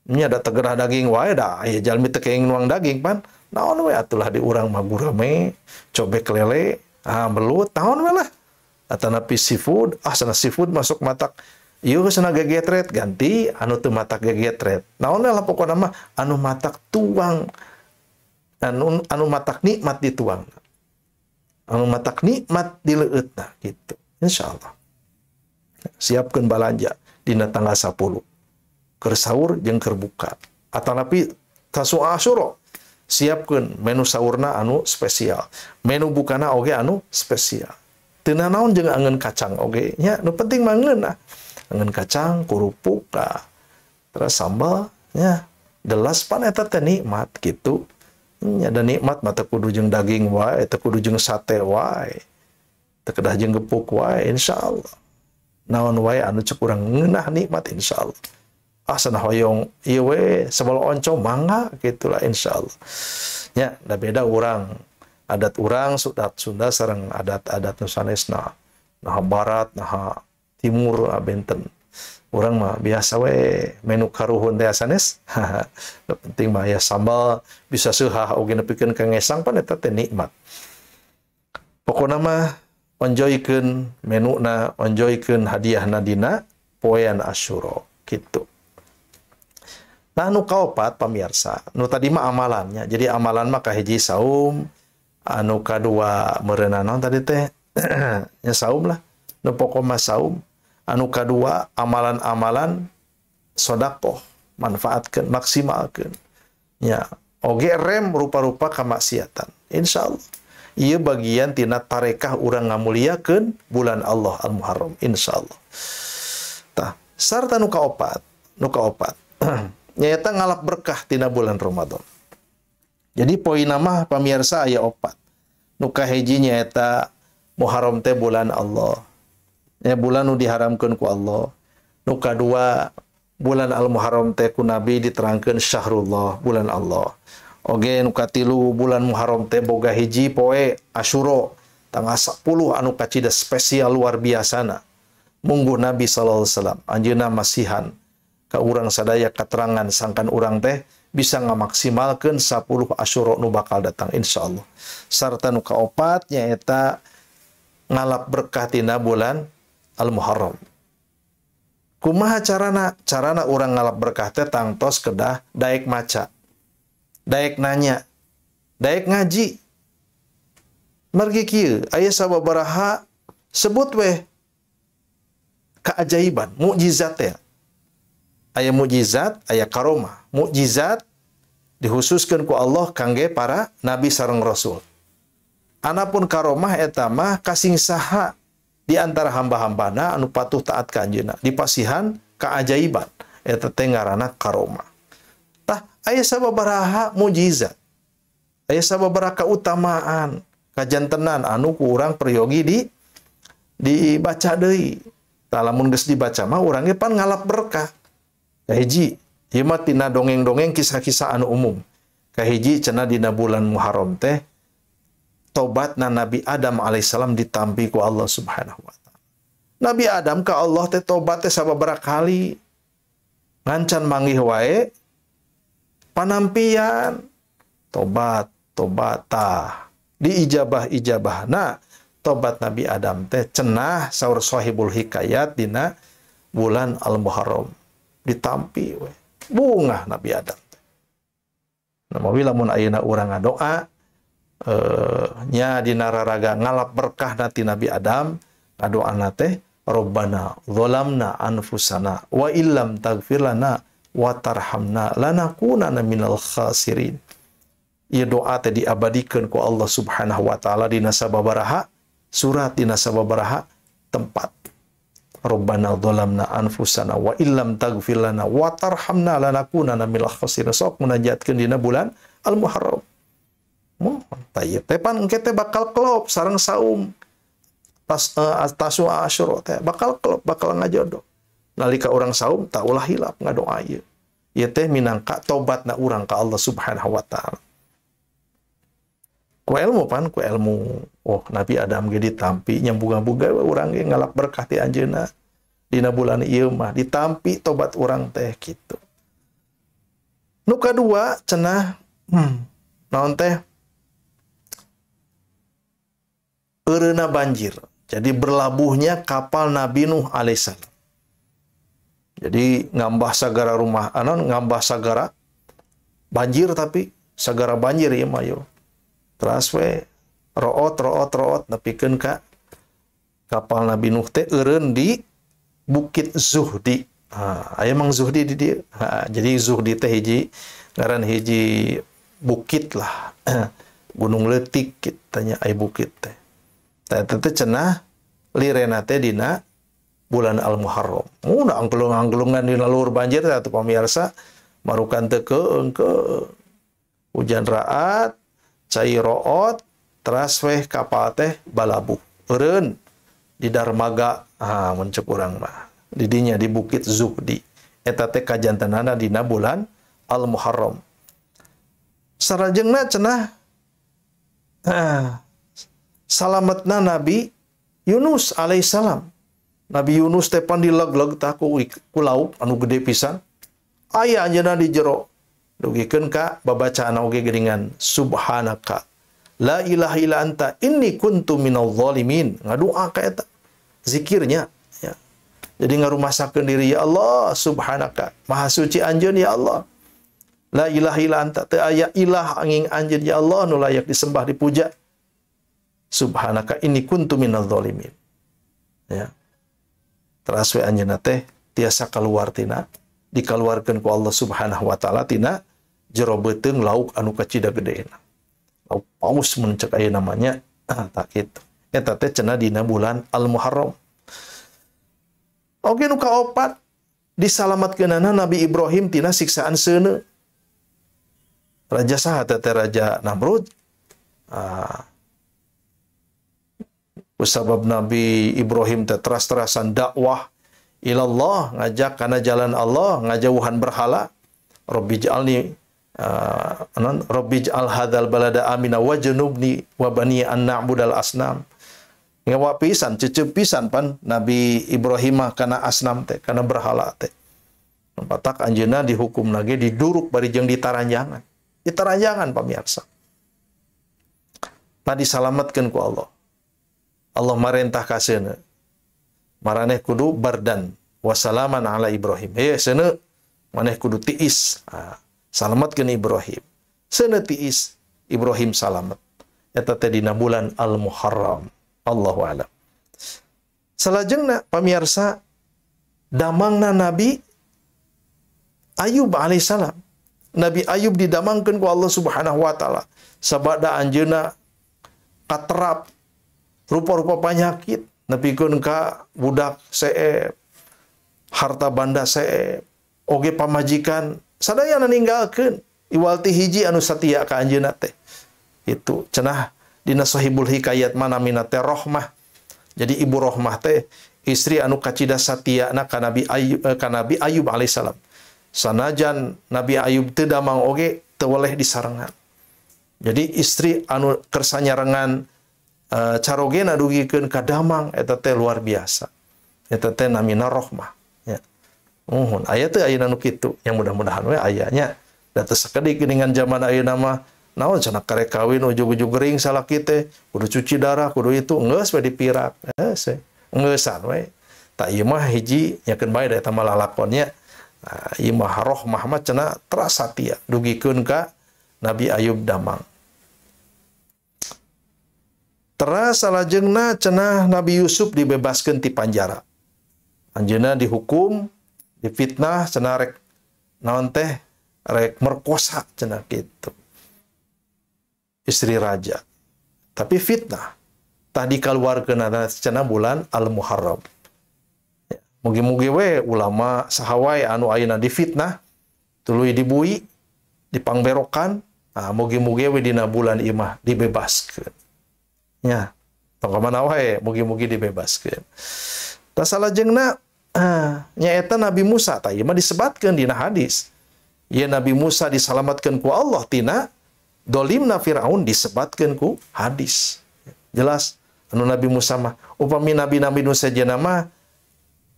Nya da tegerah daging wae da aya jalmi teu keeng nuang daging pan. Naon we atulah di urang mah gurame, cobek lele, belut, naon we lah. Atanapi seafood, sana seafood masuk matak. Ieu sana gegetret ganti anu teu matak gegetret. Naon we lah pokona mah anu matak tuang. Anu matak nikmat dituang. Anu matak nikmat dileueutna gitu. Insyaallah. Siapkeun balanja dina tanggal 10. Keur saur jeung keur buka. Atanapi tasu Asyura. siapkeun menu saurna anu spesial, menu bukana oge anu spesial. Teu naon jeung angeun kacang oge nya, nu penting mah angeun angeun kacang, kurupuk, terus sambal nya. Delas pan eta teh nikmat kitu. Nya da nikmat mah teu kudu jeung daging wae, teu kudu jeung sate wae. Teu kedah jeung gepuk wae insyaallah. Naon wae anu cek urang ngeunah nikmat insyaallah. Sanah hoyong ieu we sabal onco mangga gitulah insyaallah. Nya da beda urang, adat urang Sunda sareng adat-adat nu sanesna. Nah barat, nah timur benten. Urang mah biasa we menu karuhun teh sanes. Penting mah ya sambal bisa seunghah oge nepikeun ka ngesang pan eta teh nikmat. Pokona mah enjoykeun menuna, enjoykeun hadiahna dina poean Asyura kitu. Nah, anu kaopat pamirsa, nu tadi mah amalannya. Jadi amalan mah kahiji saum, anu kadua meureunna naon tadi teh? Ya saum lah. Nu pokok mah saum. Anu kadua amalan-amalan sedekah, manfaatkeun, maksimalkeun. Ya, oge rem rupa-rupa kamaksiatan. Insyaallah. Ieu bagian tina tarekah urang ngamuliakeun bulan Allah Al-Muharram insyaallah. Tah, sarta nu kaopat. Nyaeta ngalap berkah tina bulan Ramadan. Jadi poinna mah pamirsa aya 4. Nu kahiji nyaeta Muharram teh bulan Allah. Ya bulan nu diharamkeun ku Allah. Nu kadua bulan Al-Muharram teh ku Nabi diterangkeun syahrullah, bulan Allah. Oge nu katilu bulan Muharram teh boga hiji poe Asyura tanggal 10 anu kacida spesial luar biasana. Mungguh Nabi sallallahu alaihi wasallam anjeunna masihan ka urang sadaya katerangan sangkan urang teh bisa ngamaksimalkeun 10 Asyura nu bakal datang insyaallah. Sarta nu kaopat nyaeta ngalap berkah tina bulan Al-Muharram. Kumaha carana? Carana urang ngalap berkah teh tangtos kedah daek maca. Daek nanya, daek ngaji. Margi kieu aya sababaraha sebut weh keajaiban, mukjizat teh. Aya mukjizat, aya karomah. Mukjizat dihususkeun ku Allah kangge para nabi sareng rasul. Anapun karomah eta mah kasing saha di antara hamba-hambana anu patuh taat ka anjeunna. Dipasihan keajaiban eta teh ngaranna karomah. Tah aya sababaraha mukjizat. Aya sababaraha keutamaan, kajantenan anu ku urang peryogi dibaca deui. Tah lamun geus dibaca mah urang ge pan ngalap berkah. Kahiji, ieu mah tina dongeng-dongeng kisah-kisah anu umum. Kahiji cenah dina bulan Muharram teh tobatna Nabi Adam alaihissalam ditampi ku Allah Subhanahu wa taala. Nabi Adam ka Allah teh tobat teh sababaraha kali. Ngancan manggih wae panampian tobat tah diijabah-ijabahna tobat Nabi Adam teh cenah saur Sahibul Hikayat dina bulan Al-Muharram ditampi we. Bunga Nabi Adam. Namawi lamun ayeuna urang ngadoa nya dina raraga ngalap berkah nati Nabi Adam ngadoana teh Rabbana zalamna anfusana wa illam taghfir lana wa tarhamna lanakunanna minal khasirin. Ieu doa teh diabadikeun ku Allah Subhanahu wa taala dina sababaraha surat, dina sababaraha tempat. Rabbana dhalamna anfusana wa illam taghfir lana wa tarhamna lanakunanna minal khasirin. Sok munajatkeun dina bulan Al-Muharram. Mohon tayeb teh pan engke teh bakal kelop sareng saum. Tasua Asyura teh bakal kelop, bakal ngajodoh. Nalika urang saum tak ulah hilap ngadoa ieu. Ieu teh minangka tobatna urang ka Allah Subhanahu wa taala. Ku ilmu pan, ku ilmu. Oh, Nabi Adam ge ditampi nyambung-bunga urang ge ngalap berkah ti anjeunna. Dina bulan ieu mah ditampi tobat urang teh kitu. Nu kadua cenah naon teh? Eureuna banjir. Jadi berlabuhnya kapal Nabi Nuh alaihissalam. Jadi ngambah sagara rumah anon, ngambah sagara banjir tapi sagara banjir ieu mah yo. Teras we root nepikeun ka kapal Nabi Nuh teh eureun di Bukit Zuhdi. Aya mang Zuhdi di dieu. Jadi Zuhdi teh hiji ngaran hiji bukit lah. Gunung Letik kitanya ai bukit teh. Tah teh cenah lirena teh dina bulan Al-Muharram. Mun anggelung-anggelungan dina luhur banjir atuh pamirsa marukan teu ke hujan raat, cai root, teras weh kapal teh balabuh. Eureun di Darmaga, mun ceuk urang mah. Di dinya di Bukit Zuhdi. Eta teh kajantenana dina bulan Al-Muharram. Sarajengna cenah salametna Nabi Yunus alaihissalam. Nabi Yunus teh pan dileg-leg tah ku lauk anu gede pisan. Aya anjeunna di jero. Dugikeun ka babacaan oge geuningan subhanaka la ilaha illa anta inni kuntu minadh dhalimin. Ngadua ka eta zikirnya ya. Jadi ngarumasakeun diri, ya Allah subhanaka maha suci anjeun ya Allah. La ilaha illa anta teu aya ilah angin anjeun ya Allah nu layak disembah dipuja. Subhanaka inni kuntu minadh dhalimin. Ya. Teras we anjeunna teh tiasa kaluar tina dikaluarkeun ku Allah Subhanahu wa taala tina jero beuteung lauk anu kacida gedeena. Lauk paus mun ceuk aya namanya tak kitu. Eta teh cenah dina bulan Al-Muharram. Oge nu kaopat disalamatkeunana Nabi Ibrahim tina siksaan seuneu. Raja saha teh Raja Namrud. Usabab Nabi Ibrahim teh teras-terasan dakwah ilallah, ngajak kana jalan Allah, ngajauhan berhala. Rabbi'j'al hadzal balada amina wajnubni wa bani an na'budal asnam. Ngawa pisan, cecep pisan pan Nabi Ibrahim kana asnam teh, kana berhala teh. Patak anjeunna dihukum lagi diduruk bari jeung ditaranjangan. Ditaranjangan pamirsa. Tadi disalametkeun ku Allah. Allah marentah ka seuneu. Maraneh kudu bardan wasalaman ala Ibrahim. Seuneu maneh kudu tiis. Salametkeun Ibrahim. Seuneu tiis Ibrahim salamet. Eta teh dina bulan Al-Muharram. Allahu a'lam. Salajengna pamirsa damangna Nabi Ayub alaihissalam. Nabi Ayub didamangkeun ku Allah Subhanahu wa taala. Sabada anjeunna katerap rupa-rupa penyakit nepikeun ka budak seep, harta banda seep, oge pamajikan sadayana ninggalkeun iwalti hiji anu satia ka anjeunna teh. Itu cenah dina Sahihul Hikayat manamina teh Rohmah. Jadi ibu Rohmah teh istri anu kacida satiana ka Nabi Ayub alaihissalam. Sanajan Nabi Ayub teu damang oge teu weleh disarengan. Jadi istri anu kersa nyarengan carogena dugikeun ka damang eta teh luar biasa. Eta teh namina Rohmah ya. Muhun aya teh ayeuna nu kitu yang mudah-mudahan we ayanya da teu sakedik dengan zaman ayeuna mah naon cenah karek kawin ujug-ujug gering salaki teh kudu cuci darah kudu itu geus we dipirak geussan we. Tak ieu mah hiji nyakeun bae da eta mah lalakonnya. Ieu mah Rohmah mah cenah trasatia dugikeun ka Nabi Ayub damang. Teras salajengna cenah Nabi Yusuf dibebaskeun ti panjara. Anjeunna dihukum, difitnah cenah rek naon teh rek merkosa cenah kitu. Istri raja. Tapi fitnah. Tah dikaluarkeun cenah bulan Al-Muharram. Ya, mugi-mugi we ulama sahawai anu ayeuna difitnah tuluy dibui, dipangberokan, mugi-mugi we dina bulan imah dibebaskeun. Ya, tong kamana wae mugi-mugi dibebaskeun. Tah salajengna nyaeta Nabi Musa tah ieu mah disebatkeun dina hadis. Ieu Nabi Musa disalamatkeun ku Allah tina dolimna Firaun disebatkeun ku hadis. Jelas anu Nabi Musa mah upami nabi-nabi nu sejenna mah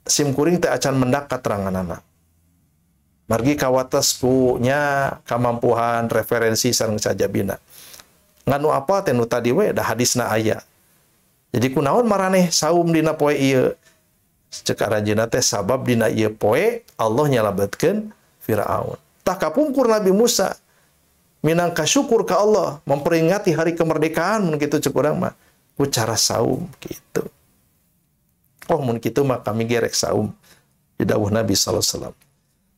simkuring teh acan mendak kateranganana. Margi kawates punya kemampuan referensi sareng sajabina. Nganu apa teh nu tadi we da hadisna aya. Jadi kunaon maraneh saum dina poe ieu? Ceuk aranjeunna teh sabab dina ieu poe Allah nyalametkeun Firaun. Tah kapungkur Nabi Musa minangka syukur ka Allah memperingati hari kemerdekaan mun kitu ceuk urang mah ku cara saum kitu. Oh mun kitu mah kami gerek saum di dawuh Nabi sallallahu alaihi wasallam.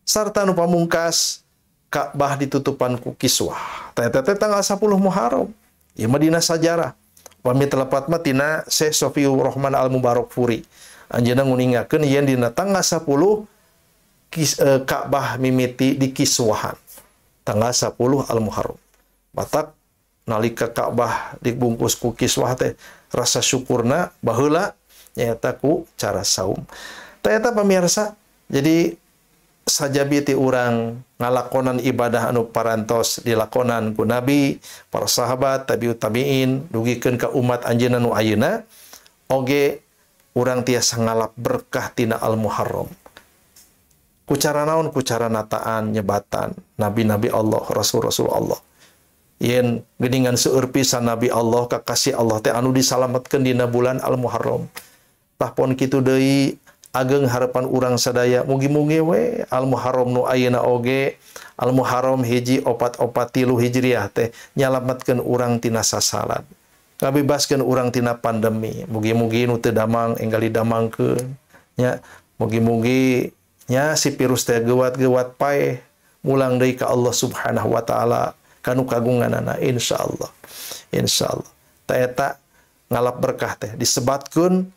Sarta nu pamungkas Ka'bah ditutupan ku kiswah. Tete tanggal 10 Muharram. Ieu mah dina sajarah. Pami telepat mah tina Syekh Sofiur Rahman Al-Mubarakfuri. Anjeunna nguningakeun yen dina tanggal 10 Ka'bah mimiti di kiswahan. Tanggal 10 Al-Muharram. Batak nalika Ka'bah dibungkus ku kiswah teh rasa syukurna baheula nyaeta ku cara saum. Eta pamirsa, jadi sajabi ti urang ngalakonan ibadah anu parantos dilakonan ku Nabi, para sahabat, tabiut tabiin, dugikeun ka umat anjeunna nu ayeuna, oge urang tiasa ngalap berkah tina Al-Muharram. Ku cara naon? Ku cara nataan nyebatan nabi-nabi Allah, rasul-rasul Allah. Yen geuningan seueur pisan nabi Allah kakasih Allah teh anu disalametkeun dina bulan Al-Muharram. Tah pon kitu deui ageng harapan urang sadaya mugi-mugi we Al-Muharram nu ayeuna oge Al-Muharram hiji 443 Hijriah teh nyalametkeun urang tina sasalat, ngabebaskeun urang tina pandemi. Mugi-mugi nu teu damang enggal didamangkeun nya, mugi-mugi nya si virus teh geuwat-geuwat paeh mulang deui ka Allah Subhanahu wa taala kanu kagunganana insyaallah. Insyaallah ta eta ngalap berkah teh disebatkeun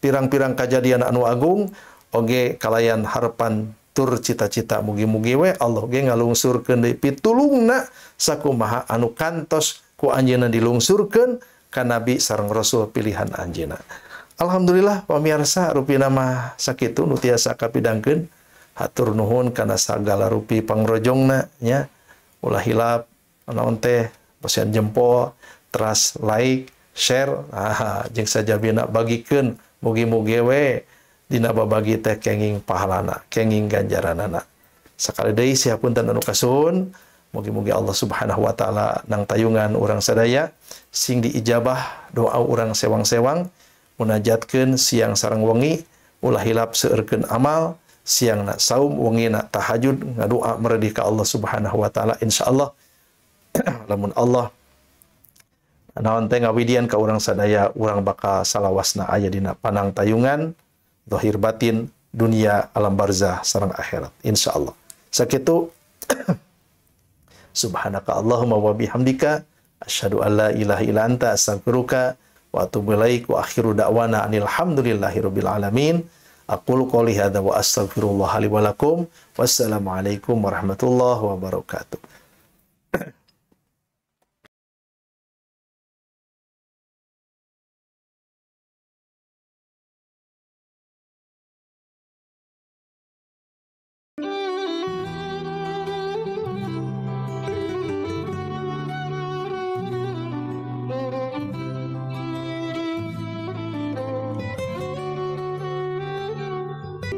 pirang-pirang kajadian anu agung oge kalayan harapan tur cita-cita mugi-mugi we Allah ge ngalungsurkeun deui pitulungna sakumaha anu kantos ku anjeunna dilungsurkeun ka nabi sareng rasul pilihan anjeunna. Alhamdulillah pamirsa, rupina mah sakitu nu tiasa kapidangkeun. Hatur nuhun kana sagala rupi pangrojongna nya. Ulah hilap naon teh pasian jempol, teras like, share, jeung sajabina bagikeun. Mugi-mugi we dina babagi teh kenging pahalana, kenging ganjaranana. Sakali deui siapunten anu kasuhun, mugi-mugi Allah Subhanahu wa taala nang tayungan urang sadaya sing diijabah doa urang sewang-sewang, munajatkeun siang sareng wengi, ulah hilap seueurkeun amal, siangna saum, wengina tahajud, ngadoa meredih ka Allah Subhanahu wa taala insyaallah. Lamun Allah naon teh ngawidian ka urang sadaya, urang bakal salawasna aya dina panang tayungan zahir batin dunia alam barzah sareng akhirat insyaallah. Sakitu subhanaka Allahumma wa bihamdika asyhadu an la ilaha illa anta astaghfiruka wa atubu ilaik wa akhiru da'wana anil hamdulillahirabbil alamin. Aqulu qouli hadza wa astaghfirullah li wa lakum. Wassalamu alaikum warahmatullahi wabarakatuh.